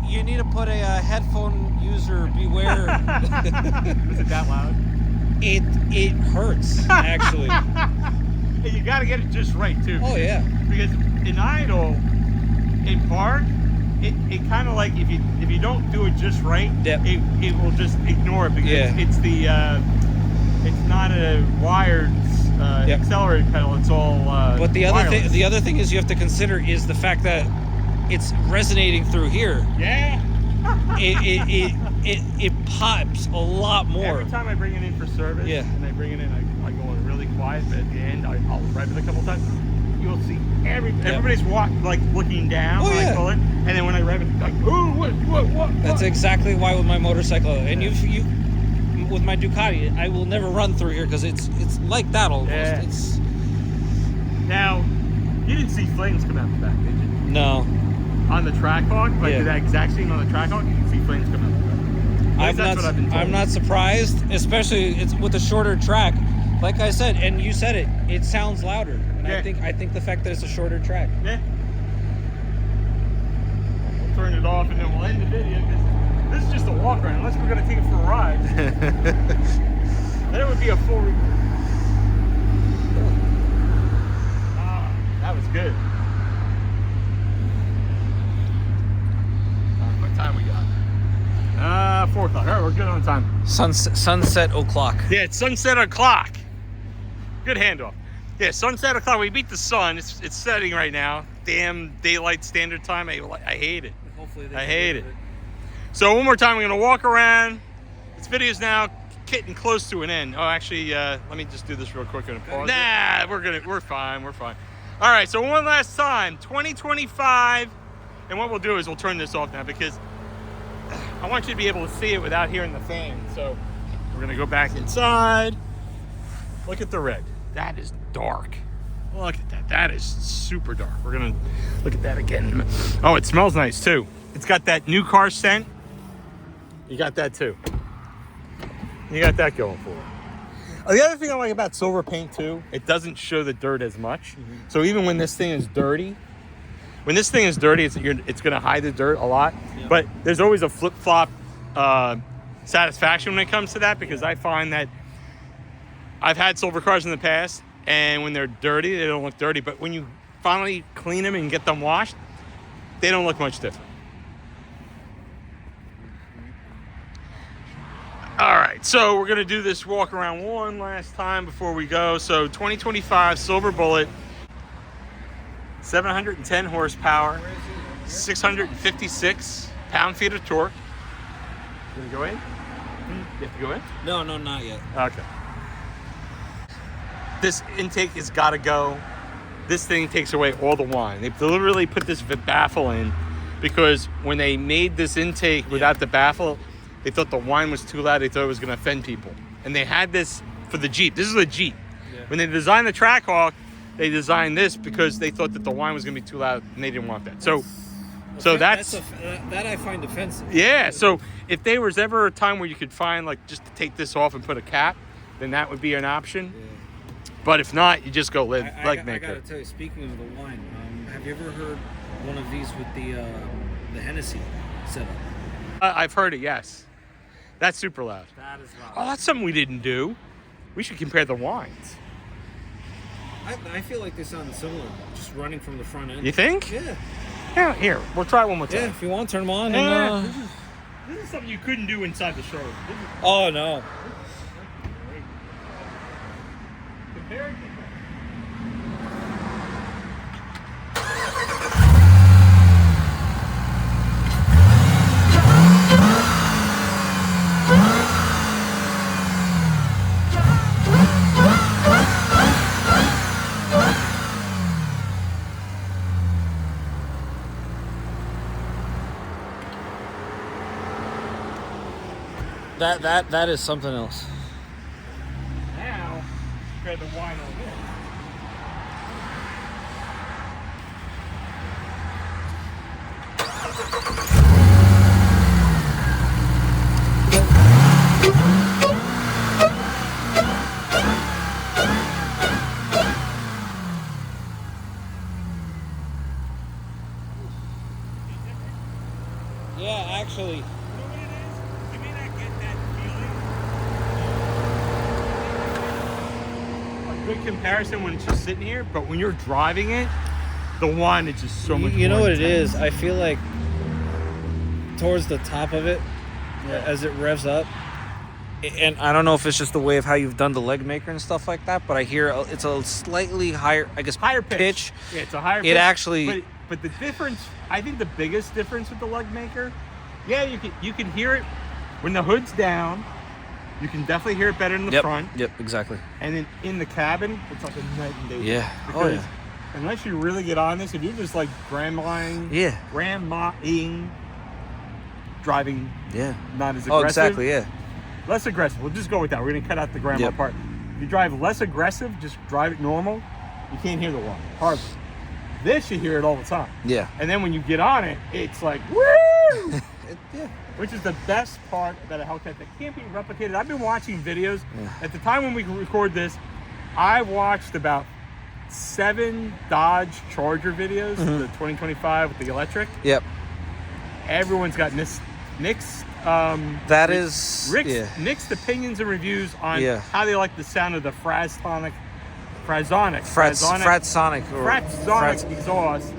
S5: You need to put a headphone user beware.
S6: Was it that loud?
S5: It hurts actually.
S6: And you got to get it just right too.
S5: Oh yeah.
S6: Because in idle, in park, it kind of like if you don't do it just right,
S5: Yep.
S6: it will just ignore it because
S5: Yeah.
S6: it's the it's not a wired
S5: Yep.
S6: accelerator pedal. It's all
S5: But the other thing is you have to consider is the fact that it's resonating through here.
S6: Yeah.
S5: It pops a lot more.
S6: Every time I bring it in for service,
S5: Yeah.
S6: and I bring it in, I go in really quiet, but at the end, I'll rev it a couple times. You'll see everybody's looking down
S5: Oh,
S6: when I
S5: yeah.
S6: pull it, and then when I rev it, like, ooh, what?
S5: That's exactly why with my motorcycle, and you with my Ducati, I will never run through here because it's like that almost.
S6: Yeah.
S5: It's
S6: Now, you didn't see flames come out the back, did you?
S5: no.
S6: On the Trackhawk, like
S5: Yeah.
S6: that exact scene on the Trackhawk, you can see flames come out the back. That's what I've been told.
S5: I'm not surprised, especially it's with a shorter track. Like I said, and you said it, it sounds louder. And
S6: Yeah.
S5: I think the fact that it's a shorter track.
S6: Yeah. We'll turn it off and then we'll end the video because this is just a walk around. Unless we're going to take it for a ride, then it would be a full review. That was good. What time we got? 4 o'clock. All right, we're good on time.
S5: Sunset o'clock.
S6: Yeah, it's sunset o'clock. Good handoff. Yeah, sunset o'clock. We beat the sun. It's setting right now. Damn daylight standard time. I hate it.
S5: Hopefully
S6: I hate it. So one more time, we're gonna walk around. This video's now getting close to an end. Oh, actually, let me just do this real quick and pause. Nah, we're fine. We're fine. All right. So one last time, 2025, and what we'll do is we'll turn this off now because I want you to be able to see it without hearing the fan. So we're gonna go back inside. Look at the red. That is dark. Look at that. That is super dark. We're gonna look at that again. Oh, it smells nice too. It's got that new car scent. You got that too. You got that going for it. Oh, the other thing I like about silver paint too, it doesn't show the dirt as much. So even when this thing is dirty, it's gonna hide the dirt a lot.
S5: Yeah.
S6: But there's always a flip-flop satisfaction when it comes to that, because I find that I've had silver cars in the past, and when they're dirty, they don't look dirty. But when you finally clean them and get them washed, they don't look much different. All right, so we're gonna do this walk around one last time before we go. So 2025 Silver Bullet, 710 horsepower, 656 pound-feet of torque. You gonna go in? You have to go in?
S5: No, not yet.
S6: Okay. This intake has got to go. This thing takes away all the whine. They literally put this baffle in because when they made this intake without the baffle, they thought the whine was too loud. They thought it was going to offend people. And they had this for the Jeep. This is a Jeep.
S5: Yeah.
S6: When they designed the Trackhawk, they designed this because they thought that the whine was going to be too loud and they didn't want that. So that's
S5: that I find offensive.
S6: yeah. So if there was ever a time where you could find, like, just to take this off and put a cap, then that would be an option.
S5: Yeah.
S6: But if not, you just go Legmaker.
S5: I gotta tell you, speaking of the wine, have you ever heard one of these with the Hennessy setup?
S6: I've heard it, yes. That's super loud.
S5: That is loud.
S6: Oh, that's something we didn't do. We should compare the wines.
S5: I feel like they sound similar, just running from the front end.
S6: You think?
S5: Yeah.
S6: Yeah, here, we'll try it one more time.
S5: Yeah, if you want, turn them on.
S6: This is something you couldn't do inside the showroom.
S5: Oh, no.
S6: Compare it.
S5: That is something else.
S6: Now, compare the wine on this.
S5: Yeah, actually.
S6: You know what it is? You may not get that feeling. A good comparison when it's just sitting here, but when you're driving it, the whine is just so much
S5: You know
S6: more
S5: what it
S6: intense.
S5: is? I feel like towards the top of it, as it revs up, and I don't know if it's just the way of how you've done the Legmaker and stuff like that, but I hear it's a slightly higher, I guess,
S6: Higher pitch. Yeah, it's a higher pitch.
S5: It actually...
S6: But the difference, I think the biggest difference with the Legmaker, yeah, you can hear it when the hood's down. You can definitely hear it better in the front.
S5: Yep, exactly.
S6: And then in the cabin, it's like a night and day.
S5: Yeah.
S6: Because
S5: Oh, yeah.
S6: unless you really get on this, if you're just like grandmaing, driving
S5: Yeah.
S6: not as aggressive.
S5: Oh, exactly, yeah.
S6: Less aggressive. We'll just go with that. We're going to cut out the grandma
S5: Yep.
S6: part. If you drive less aggressive, just drive it normal, you can't hear the whine. Hardly. This, you hear it all the time.
S5: Yeah.
S6: And then when you get on it, it's like, woo!
S5: Yeah.
S6: Which is the best part about a Hellcat that can't be replicated. I've been watching videos. At the time when we record this, I watched about 7 Dodge Charger videos, the 2025 with the electric.
S5: Yep.
S6: Everyone's got nixed
S5: Nixed
S6: opinions and reviews on
S5: Yeah.
S6: how they like the sound of the Fratzonic exhaust,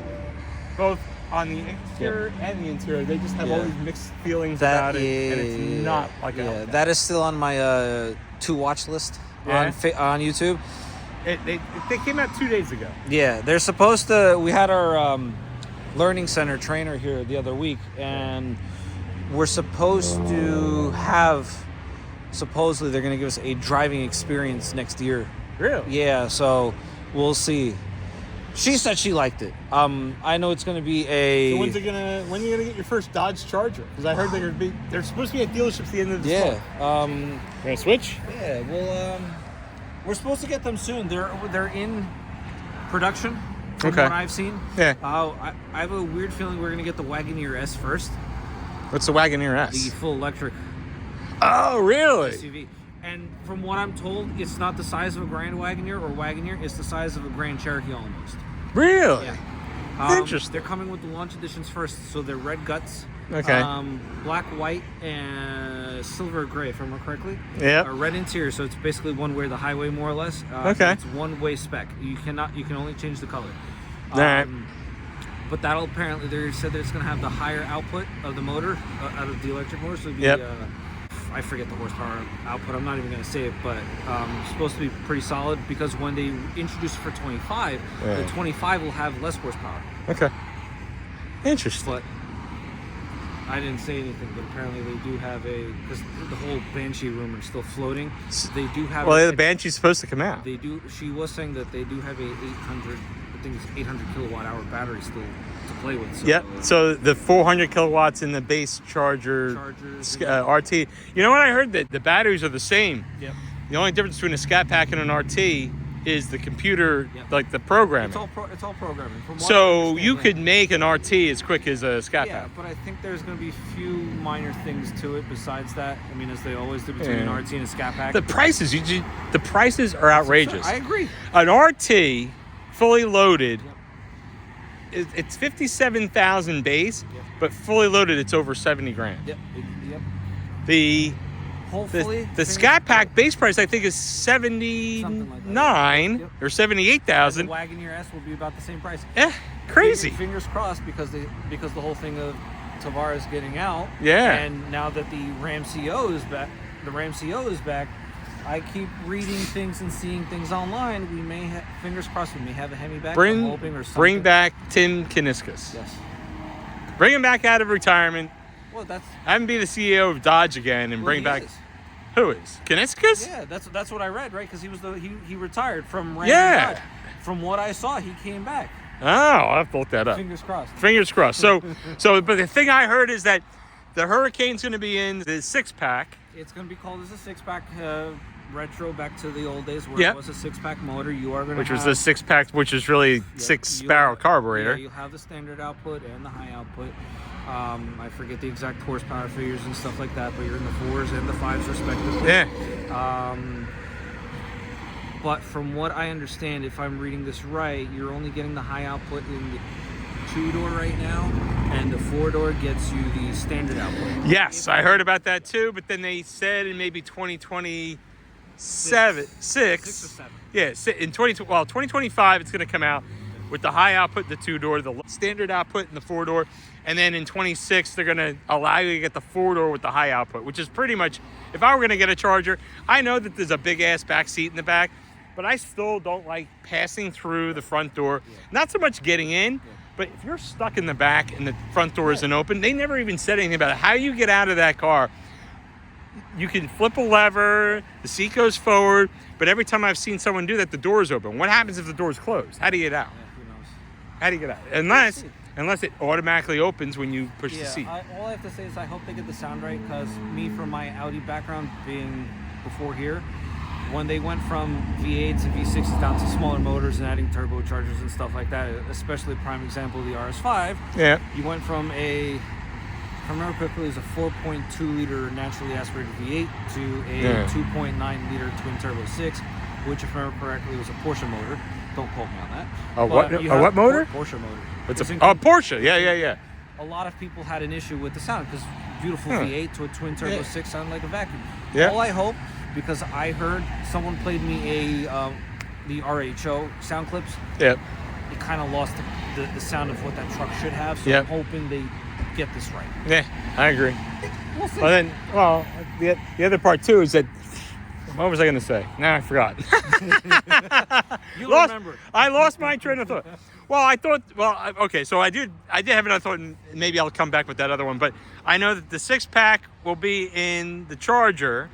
S6: both on the exterior and the interior. They just have all these mixed feelings about it, and it's not like a Hellcat.
S5: That is still on my to watch list on YouTube.
S6: They came out 2 days ago.
S5: Yeah, they're supposed to. We had our learning center trainer here the other week, and we're supposed to have. Supposedly, they're going to give us a driving experience next year.
S6: Really?
S5: Yeah, so we'll see. She said she liked it. I know it's going to be a.
S6: So when are you gonna get your first Dodge Charger? Because I heard they're supposed to be at dealerships at the end of this month.
S5: Yeah.
S6: Gonna switch?
S5: Yeah. Well, We're supposed to get them soon. They're in production. From
S6: Okay.
S5: what I've seen.
S6: Yeah.
S5: I have a weird feeling we're gonna get the Wagoneer S first.
S6: What's the Wagoneer
S5: The
S6: S?
S5: full electric
S6: Oh, really?
S5: SUV. And from what I'm told, it's not the size of a Grand Wagoneer or Wagoneer. It's the size of a Grand Cherokee almost.
S6: Really?
S5: Yeah.
S6: Interesting.
S5: They're coming with the launch editions first, so they're red guts.
S6: Okay.
S5: Black, white, and silver gray, if I remember correctly.
S6: Yep.
S5: A red interior, so it's basically one way the highway, more or less.
S6: Okay.
S5: So it's one way spec. You can only change the color.
S6: All right.
S5: But that'll apparently, they said that it's going to have the higher output of the motor out of the electric motor. So it'd be,
S6: Yep.
S5: I forget the horsepower output. I'm not even going to say it, but it's supposed to be pretty solid because when they introduce it for 25, the 25 will have less horsepower.
S6: Okay. Interesting.
S5: But I didn't say anything, but apparently they do have because the whole Banshee rumor is still floating. They do have.
S6: Well, the Banshee's supposed to come out.
S5: They do. She was saying that they do have a 800. I think it's 800 kilowatt hour battery still to play with. So,
S6: Yep. So the 400 kilowatts in the base Chargers, RT. You know what I heard? That the batteries are the same.
S5: Yep.
S6: The only difference between a Scat Pack and an RT is the computer, like the programming.
S5: It's all programming. From what I
S6: So
S5: understand,
S6: you could make an RT as quick as a Scat
S5: Yeah,
S6: Pack.
S5: but I think there's going to be a few minor things to it besides that. I mean, as they always do between an RT and a Scat Pack.
S6: The prices, the prices are outrageous.
S5: I agree.
S6: An RT, fully loaded, it's 57,000 base, but fully loaded, it's over 70 grand.
S5: Yep.
S6: The Scat Pack base price, I think, is 79 or 78,000.
S5: The Wagoneer S will be about the same price.
S6: Crazy.
S5: Fingers crossed because the whole thing of Tavares getting out.
S6: Yeah.
S5: And now that the Ram CO is back, I keep reading things and seeing things online. We may have, fingers crossed, we may have a Hemi back. I'm hoping, or something.
S6: Bring back Tim Kuniskis.
S5: Yes.
S6: Bring him back out of retirement.
S5: Well,
S6: Have him be the CEO of Dodge again and bring back. Who is Kuniskis?
S5: Yeah, that's what I read, right? Because he retired from Ram.
S6: Yeah.
S5: Dodge. From what I saw, he came back.
S6: Oh, I'll have to look that up.
S5: Fingers crossed.
S6: Fingers crossed. But the thing I heard is that the Hurricane's going to be in the 6-pack.
S5: It's going to be called as a 6-pack retro, back to the old days where
S6: Yep.
S5: it was a 6-pack motor. You are going to
S6: Which was the 6-pack, which is really 6-barrel carburetor.
S5: Yeah, you'll have the standard output and the high output. I forget the exact horsepower figures and stuff like that, but you're in the 4s and the 5s respectively.
S6: Yeah.
S5: But from what I understand, if I'm reading this right, you're only getting the high output in the 2-door right now, and the 4-door gets you the standard output.
S6: Yes, I heard about that too, but then they said in maybe 2027, 6
S5: or 7.
S6: Yeah, in 2025 it's going to come out with the high output, the 2-door, the standard output, and the 4-door. And then in 26, they're going to allow you to get the 4-door with the high output, which is pretty much, if I were going to get a Charger, I know that there's a big-ass back seat in the back, but I still don't like passing through the front door. Not so much getting in, but if you're stuck in the back and the front door isn't open, they never even said anything about it. How you get out of that car, you can flip a lever, the seat goes forward, but every time I've seen someone do that, the door is open. What happens if the door is closed? How do you get out?
S5: Yeah, who knows?
S6: How do you get out? Unless it automatically opens when you push the seat.
S5: All I have to say is I hope they get the sound right, because me, from my Audi background being before here, when they went from V8s and V6s down to smaller motors and adding turbochargers and stuff like that, especially prime example the RS5, you went from if I remember correctly, it was a 4.2 liter naturally aspirated V8 to a 2.9 liter twin turbo 6, which, if I remember correctly, was a Porsche motor. Don't quote me on that.
S6: What motor?
S5: Porsche motor.
S6: Porsche. Yeah.
S5: A lot of people had an issue with the sound because beautiful V8 to a twin turbo 6 sounded like a vacuum.
S6: Yeah.
S5: All I hope, because I heard someone played me the RHO sound clips.
S6: Yep.
S5: It kind of lost the sound of what that truck should have. So I'm hoping they get this right.
S6: Yeah, I agree.
S5: We'll see.
S6: The other part too is that, what was I going to say? Now I forgot.
S5: Remember.
S6: I lost my train of thought. So I did have another thought, and maybe I'll come back with that other one. But I know that the 6-pack will be in the Charger,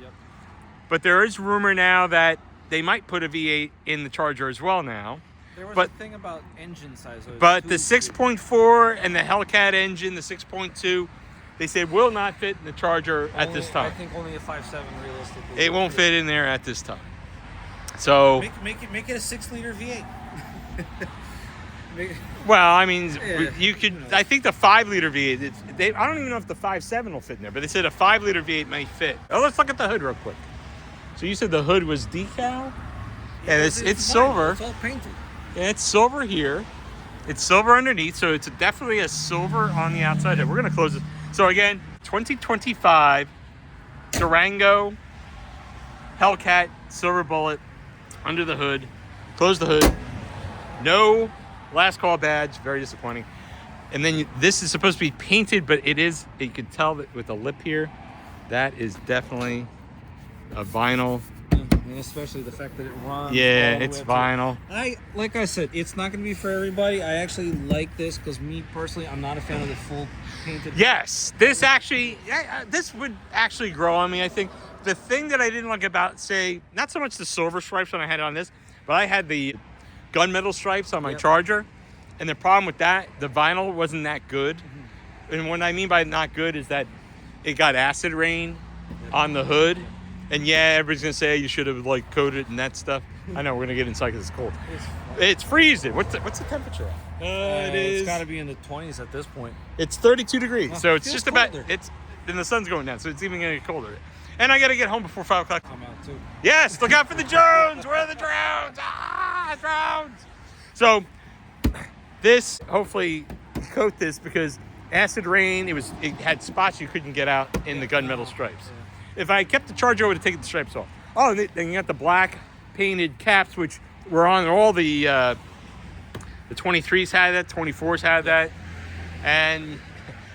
S6: but there is rumor now that they might put a V8 in the Charger as well now.
S5: There was a thing about engine size.
S6: But the 6.4 and the Hellcat engine, the 6.2, they said will not fit in the Charger at this time.
S5: I think only a 5.7 realistically.
S6: It won't fit in there at this time. So
S5: Make it a 6-liter V8.
S6: well, I mean,
S5: Yeah,
S6: you could. I think the 5-liter V8. I don't even know if the 5.7 will fit in there, but they said a 5-liter V8 might fit. Oh, let's look at the hood real quick. So you said the hood was decal, and it's silver.
S5: It's all painted.
S6: Yeah, it's silver here. It's silver underneath, so it's definitely a silver on the outside. We're gonna close it. So again, 2025 Durango Hellcat silver bullet under the hood. Close the hood. No last call badge. Very disappointing. And then this is supposed to be painted, but it is. You can tell that with the lip here, that is definitely a vinyl.
S5: And especially the fact that it runs.
S6: Yeah,
S5: all the
S6: it's
S5: way up
S6: vinyl.
S5: like I said, it's not going to be for everybody. I actually like this because me personally, I'm not a fan of the full painted.
S6: Yes, this actually, this would actually grow on me. I think the thing that I didn't like about, say, not so much the silver stripes when I had it on this, but I had the gunmetal stripes on my Charger, and the problem with that, the vinyl wasn't that good. And what I mean by not good is that it got acid rain on the hood. And yeah, everybody's gonna say you should have like coated it and that stuff. I know we're gonna get inside because it's cold. It's freezing. What's the temperature at?
S5: It's got to be in the 20s at this point.
S6: It's 32 degrees, so it's
S5: feels
S6: just about
S5: colder.
S6: and the sun's going down, so it's even gonna get colder. And I gotta get home before 5 o'clock.
S5: I'm out too.
S6: Yes, look out for the drones. Where are the drones? Ah, drones. So this, hopefully, coat this because acid rain. It had spots you couldn't get out in the gunmetal stripes. If I kept the Charger, I would have taken the stripes off. Oh, and then you got the black painted caps, which were on all the 23s had that, 24s had that, and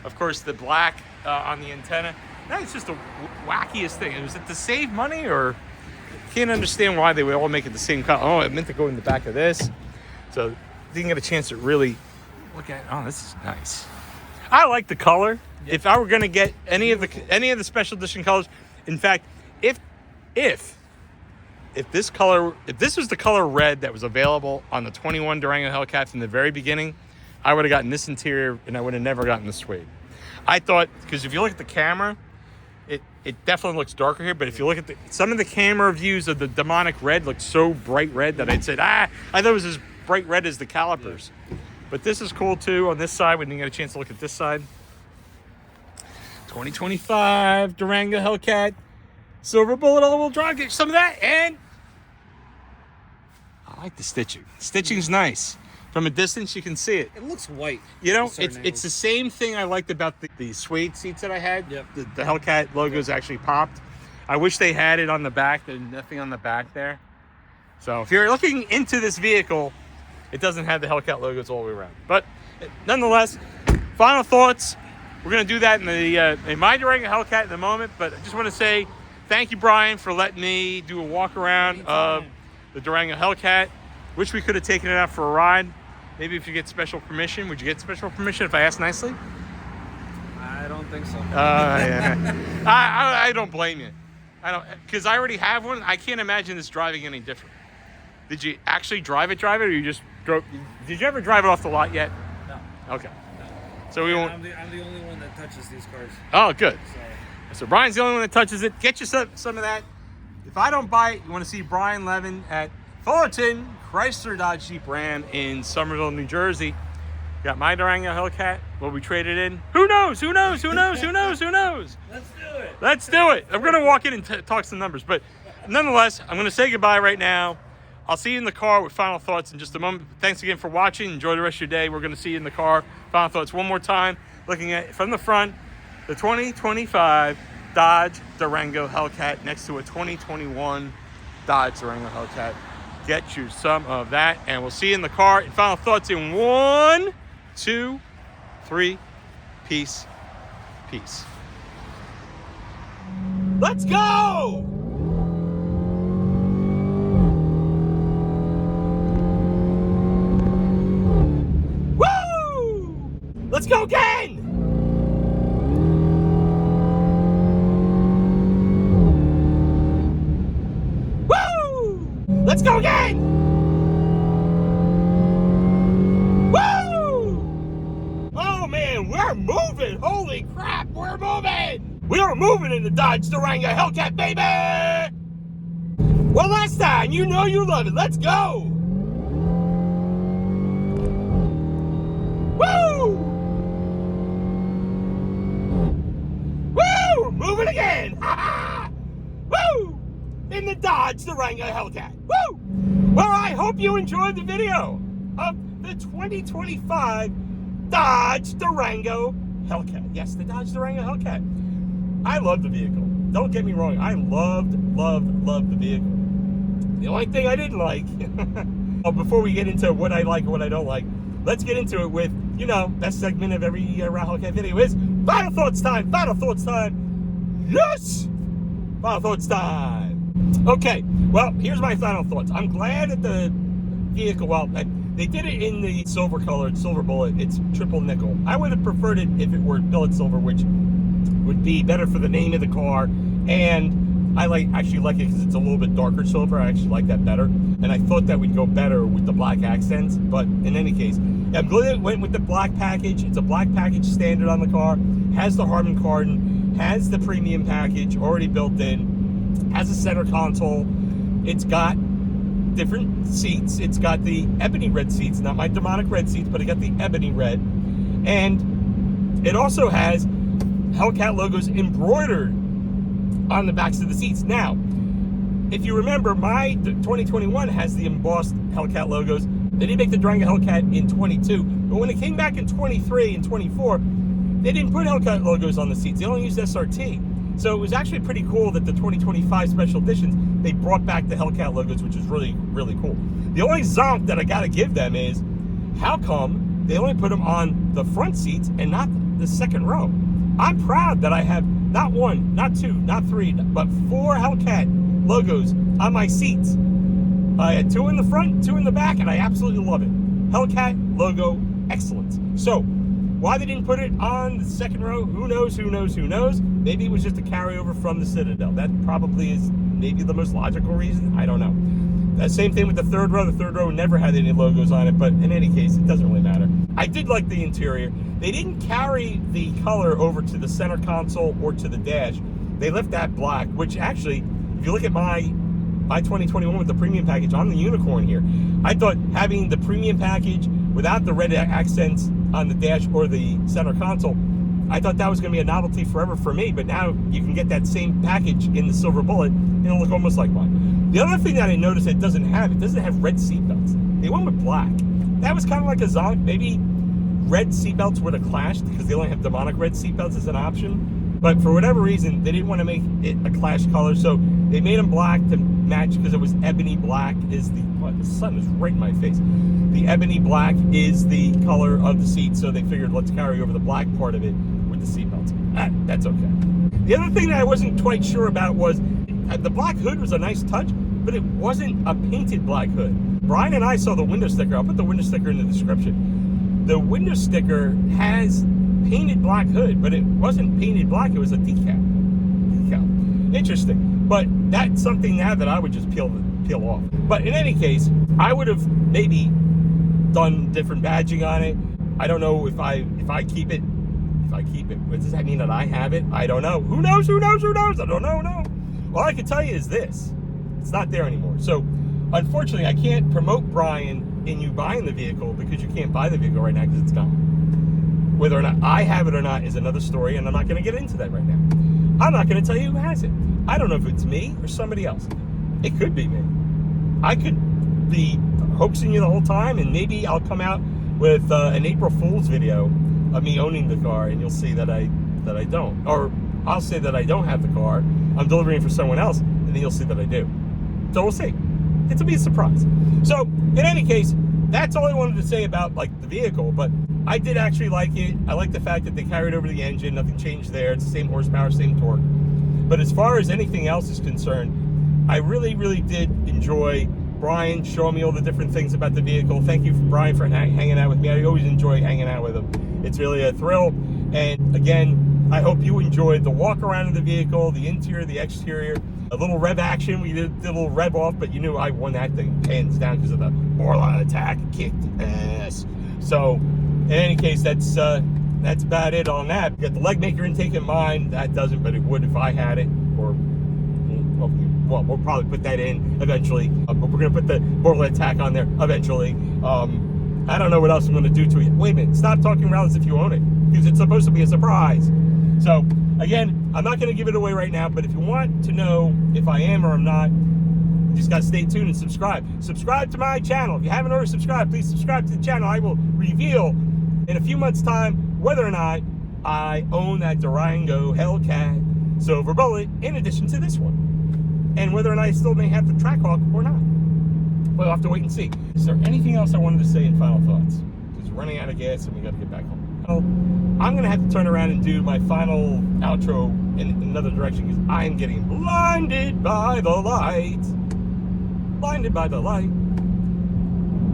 S6: of course the black on the antenna. That's just the wackiest thing. Was it to save money, or can't understand why they would all make it the same color? Oh, it meant to go in the back of this, so didn't get a chance to really look at. Oh, this is nice. I like the color. If I were going to get any of the special edition colors, in fact, if this was the color red that was available on the 21 Durango Hellcat from the very beginning, I would have gotten this interior and I would have never gotten the suede. I thought, because if you look at the camera, it definitely looks darker here, but if you look at some of the camera views of the demonic red looked so bright red that I'd said, I thought it was as bright red as the calipers. But this is cool too on this side. We didn't get a chance to look at this side. 2025 Durango Hellcat silver bullet all-wheel drive. Get some of that, and I like the stitching. Stitching's nice. From a distance, you can see it.
S5: It looks white.
S6: You know,
S5: at certain
S6: it's the same thing I liked about the suede seats that I had.
S5: Yep.
S6: The Hellcat logos actually popped. I wish they had it on the back. There's nothing on the back there. So if you're looking into this vehicle, it doesn't have the Hellcat logos all the way around. But nonetheless, final thoughts. We're going to do that in my Durango Hellcat in a moment, but I just want to say thank you, Brian, for letting me do a walk around of the Durango Hellcat. Wish we could have taken it out for a ride. Maybe if you get special permission. Would you get special permission if I asked nicely?
S5: I don't think so.
S6: Yeah. I don't blame you. I don't, because I already have one. I can't imagine this driving any different. Did you actually drive it, or you just drove? Did you ever drive it off the lot yet?
S5: No.
S6: Okay. So we won't.
S5: I'm the only one that touches these cars.
S6: Oh, good.
S5: So
S6: So Brian's the only one that touches it. Get you some of that. If I don't buy it, you want to see Brian Levin at Fullerton Chrysler Dodge Jeep Ram in Somerville, New Jersey. Got my Durango Hellcat. Will we trade it in? Who knows? Who knows? Who knows? Who knows? Who knows?
S5: let's do it.
S6: Let's do it. I'm going to walk in and talk some numbers. But nonetheless, I'm going to say goodbye right now. I'll see you in the car with final thoughts in just a moment. Thanks again for watching. Enjoy the rest of your day. We're going to see you in the car. Final thoughts one more time. Looking at from the front, the 2025 Dodge Durango Hellcat next to a 2021 Dodge Durango Hellcat. Get you some of that, and we'll see you in the car. And final thoughts in 1, 2, 3. Peace. Peace.
S4: Let's go! Woo! Let's go again! Woo! Let's go again! Woo! Oh man, we're moving! Holy crap, we're moving! We are moving in the Dodge Durango Hellcat, baby! One last time, you know you love it. Let's go. Woo! Woo! Moving again. Woo! In the Dodge Durango Hellcat. Woo! Well, I hope you enjoyed the video of the 2025 Dodge Durango Hellcat. Yes, the Dodge Durango Hellcat. I love the vehicle. Don't get me wrong. I loved the vehicle. The only thing I didn't like, before we get into what I like and what I don't like, let's get into it with, you know, best segment of every Ral Hellcat video is Final Thoughts time. Final Thoughts time. Yes! Final Thoughts time. Okay, well, here's my final thoughts. I'm glad that the vehicle, well, they did it in the silver colored, silver bullet. It's triple nickel. I would have preferred it if it were billet silver, which would be better for the name of the car. And I actually like it because it's a little bit darker silver. I actually like that better. And I thought that would go better with the black accents. But in any case, I'm glad it went with the black package. It's a black package standard on the car. Has the Harman Kardon. Has the premium package already built in. Has a center console. It's got different seats. It's got the ebony red seats. Not my demonic red seats, but it got the ebony red. And it also has Hellcat logos embroidered on the backs of the seats. Now, if you remember, my 2021 has the embossed Hellcat logos. They did make the Durango Hellcat in 22, but when it came back in 23 and 24, they didn't put Hellcat logos on the seats. They only used SRT. So it was actually pretty cool that the 2025 special editions, they brought back the Hellcat logos, which is really, really cool. The only zonk that I gotta give them is, how come they only put them on the front seats and not the second row? I'm proud that I have not one, not two, not three, but 4 Hellcat logos on my seats. I had 2 in the front, 2 in the back, and I absolutely love it. Hellcat logo, excellent. So, why they didn't put it on the second row, who knows, who knows, who knows? Maybe it was just a carryover from the Citadel. That probably is maybe the most logical reason. I don't know. The same thing with the third row. The third row never had any logos on it, but in any case, it doesn't really matter. I did like the interior. They didn't carry the color over to the center console or to the dash. They left that black, which actually, if you look at my 2021 with the premium package, I'm the unicorn here. I thought having the premium package without the red accents on the dash or the center console, I thought that was going to be a novelty forever for me, but now you can get that same package in the silver bullet and it'll look almost like mine. The other thing that I noticed it doesn't have red seatbelts. They went with black. That was kind of like a zonk. Maybe red seatbelts would have clashed because they only have demonic red seatbelts as an option. But for whatever reason, they didn't want to make it a clash color, so they made them black to match because it was ebony black is the, what, the sun is right in my face. The ebony black is the color of the seat, so they figured let's carry over the black part of it with the seatbelts. That's okay. The other thing that I wasn't quite sure about was the black hood was a nice touch, but it wasn't a painted black hood. Brian and I saw the window sticker. I'll put the window sticker in the description. The window sticker has painted black hood, but it wasn't painted black. It was a decal. Interesting. But that's something now that I would just peel off. But in any case, I would have maybe done different badging on it. I don't know if I keep it. If I keep it, does that mean that I have it? I don't know. Who knows? Who knows? Who knows? I don't know. No. All I can tell you is this: it's not there anymore. So, unfortunately, I can't promote Brian in you buying the vehicle because you can't buy the vehicle right now because it's gone. Whether or not I have it or not is another story, and I'm not going to get into that right now. I'm not going to tell you who has it. I don't know if it's me or somebody else. It could be me. I could be hoaxing you the whole time, and maybe I'll come out with an April Fool's video of me owning the car, and you'll see that I don't. Or I'll say that I don't have the car. I'm delivering it for someone else, and then you'll see that I do. So we'll see. It'll be a surprise. So in any case, that's all I wanted to say about like the vehicle, but I did actually like it. I like the fact that they carried over the engine. Nothing changed there. It's the same horsepower, same torque. But as far as anything else is concerned, I really, really did enjoy Brian showing me all the different things about the vehicle. Thank you, Brian, for hanging out with me. I always enjoy hanging out with him. It's really a thrill. And again, I hope you enjoyed the walk around of the vehicle, the interior, the exterior, a little rev action. We did a little rev off, but you knew I won that thing hands down because of the Borla Atak kicked ass. So in any case, that's about it on that. Got the Legmaker intake in mind. That doesn't, but it would if I had it. Or, well,
S6: well, we'll probably put that in eventually. But we're gonna put the Borla Atak on there eventually. I don't know what else I'm gonna do to it. Wait a minute, stop talking around as if you own it, because it's supposed to be a surprise. So again, I'm not gonna give it away right now, but if you want to know if I am or I'm not, you just gotta stay tuned and subscribe. Subscribe to my channel. If you haven't already subscribed, please subscribe to the channel. I will reveal in a few months' time whether or not I own that Durango Hellcat silver bullet in addition to this one, and whether or not I still may have the Trackhawk or not. We'll have to wait and see. Is there anything else I wanted to say in final thoughts? Because we're running out of gas and we got to get back home. Well, I'm gonna have to turn around and do my final outro in another direction because I am getting blinded by the light. Blinded by the light.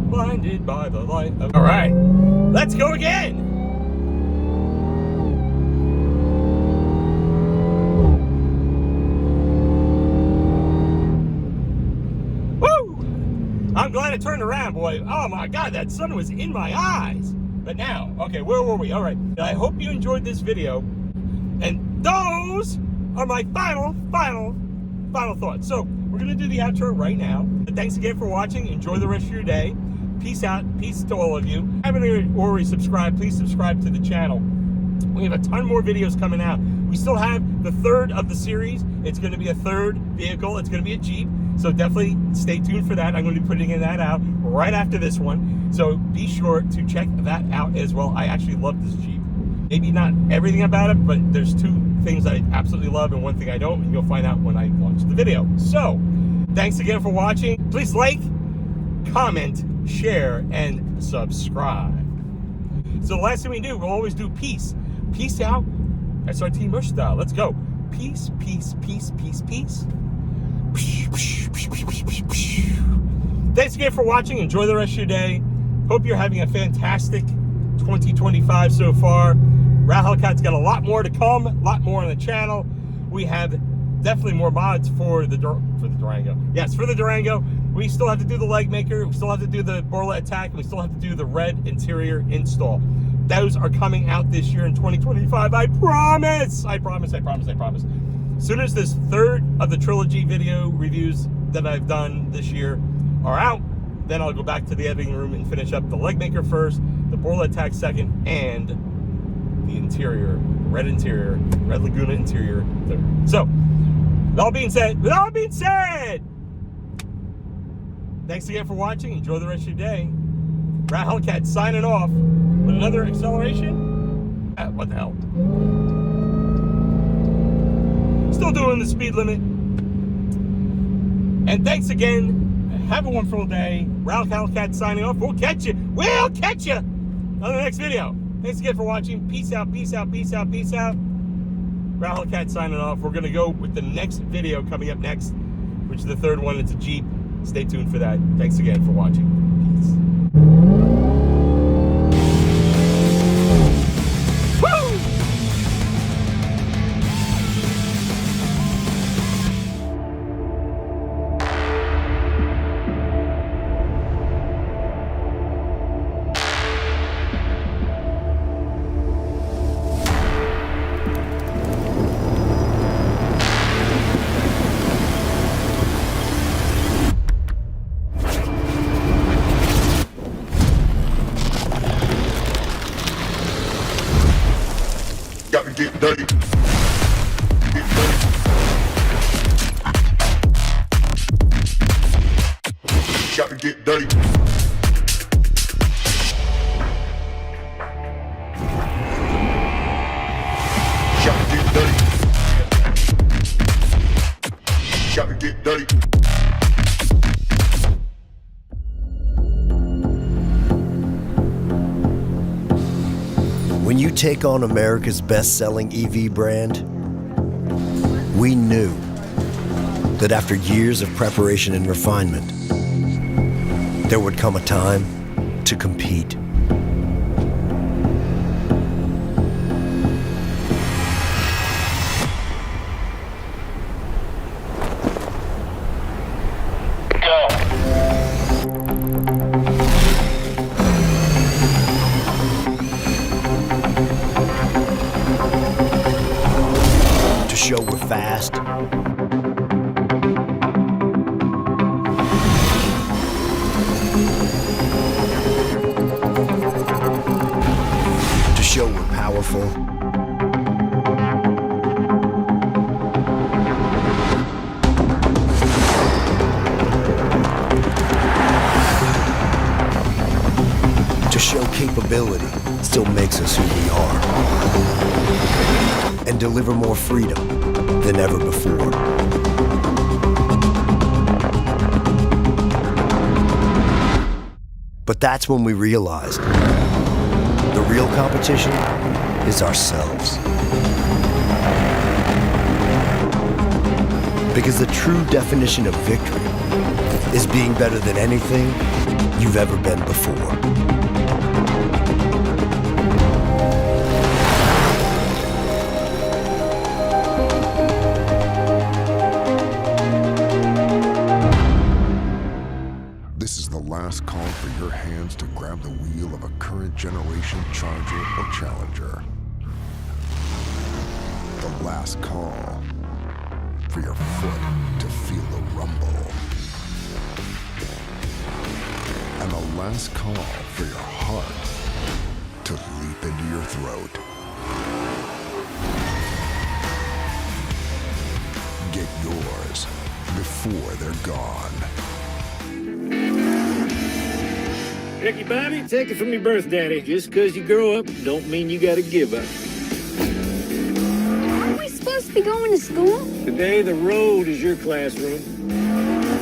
S6: Blinded by the light. All right, let's go again. I'm glad I turned around, boy. Oh my God, that sun was in my eyes. But now, okay, where were we? All right, I hope you enjoyed this video. And those are my final thoughts. So we're gonna do the outro right now. But thanks again for watching. Enjoy the rest of your day. Peace out, peace to all of you. If you haven't already subscribed, please subscribe to the channel. We have a ton more videos coming out. We still have the third of the series. It's gonna be a third vehicle. It's gonna be a Jeep. So definitely stay tuned for that. I'm going to be putting that out right after this one. So be sure to check that out as well. I actually love this Jeep. Maybe not everything about it, but there's two things I absolutely love and one thing I don't, and you'll find out when I launch the video. So thanks again for watching. Please like, comment, share, and subscribe. So the last thing we do, we'll always do peace. Peace out. SRT Mush style. Let's go. Peace, peace, peace, peace, peace. Thanks again for watching. Enjoy the rest of your day. Hope you're having a fantastic 2025 so far. Ral Hellcat's got a lot more to come, a lot more on the channel. We have definitely more mods for the Durango. Yes, for the Durango. We still have to do the Legmaker. We still have to do the Borla Atak. And we still have to do the red interior install. Those are coming out this year in 2025. I promise. I promise. I promise. I promise. As soon as this third of the trilogy video reviews that I've done this year are out, then I'll go back to the editing room and finish up the Legmaker first, the Borla Atak second, and the interior, red Laguna interior third. So, with all being said, thanks again for watching. Enjoy the rest of your day. Ral Hellcat signing off with another acceleration. What the hell? Still doing the speed limit. And thanks again. Have a wonderful day. Ral Hellcat signing off. We'll catch you. We'll catch you on the next video. Thanks again for watching. Peace out, peace out, peace out, peace out. Ral Hellcat signing off. We're going to go with the next video coming up next, which is the third one. It's a Jeep. Stay tuned for that. Thanks again for watching. Peace.
S1: Got to get dirty. Get dirty. Got to get dirty. Got to get dirty. Got to get dirty.
S7: When you take on America's best-selling EV brand, we knew that after years of preparation and refinement, there would come a time to compete. Show we're fast, powerful, to show capability still makes us who we are, and deliver more freedom than ever before. But that's when we realized the real competition is ourselves. Because the true definition of victory is being better than anything you've ever been before.
S1: This is the last call for your hands to grab the wheel of a current generation Charger or Challenger. The last call for your foot to feel the rumble. And the last call for your heart to leap into your throat. Get yours before they're gone.
S2: Ricky Bobby, take it from your birth daddy. Just because you grow up don't mean you gotta give up.
S3: Aren't we supposed to be going to school?
S2: Today, the road is your classroom.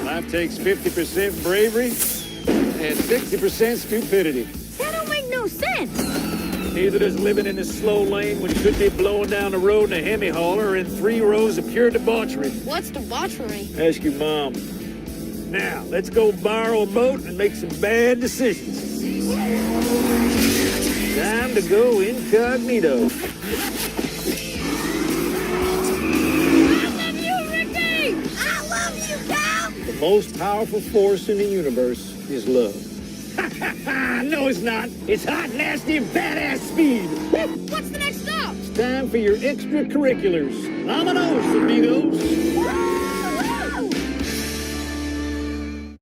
S2: Life takes 50% bravery and 60% stupidity.
S3: That don't make no sense.
S2: Neither does living in a slow lane when you could be blowing down the road in a Hemi hauler in 3 rows of pure debauchery.
S3: What's debauchery?
S2: Ask your mom. Now, let's go borrow a boat and make some bad decisions. Time to go incognito.
S3: I love you, Ricky! I love you, pal!
S2: The most powerful force in the universe is love. No, it's not. It's hot, nasty, badass speed.
S3: What's the next stop?
S2: It's time for your extracurriculars. Vamonos, amigos.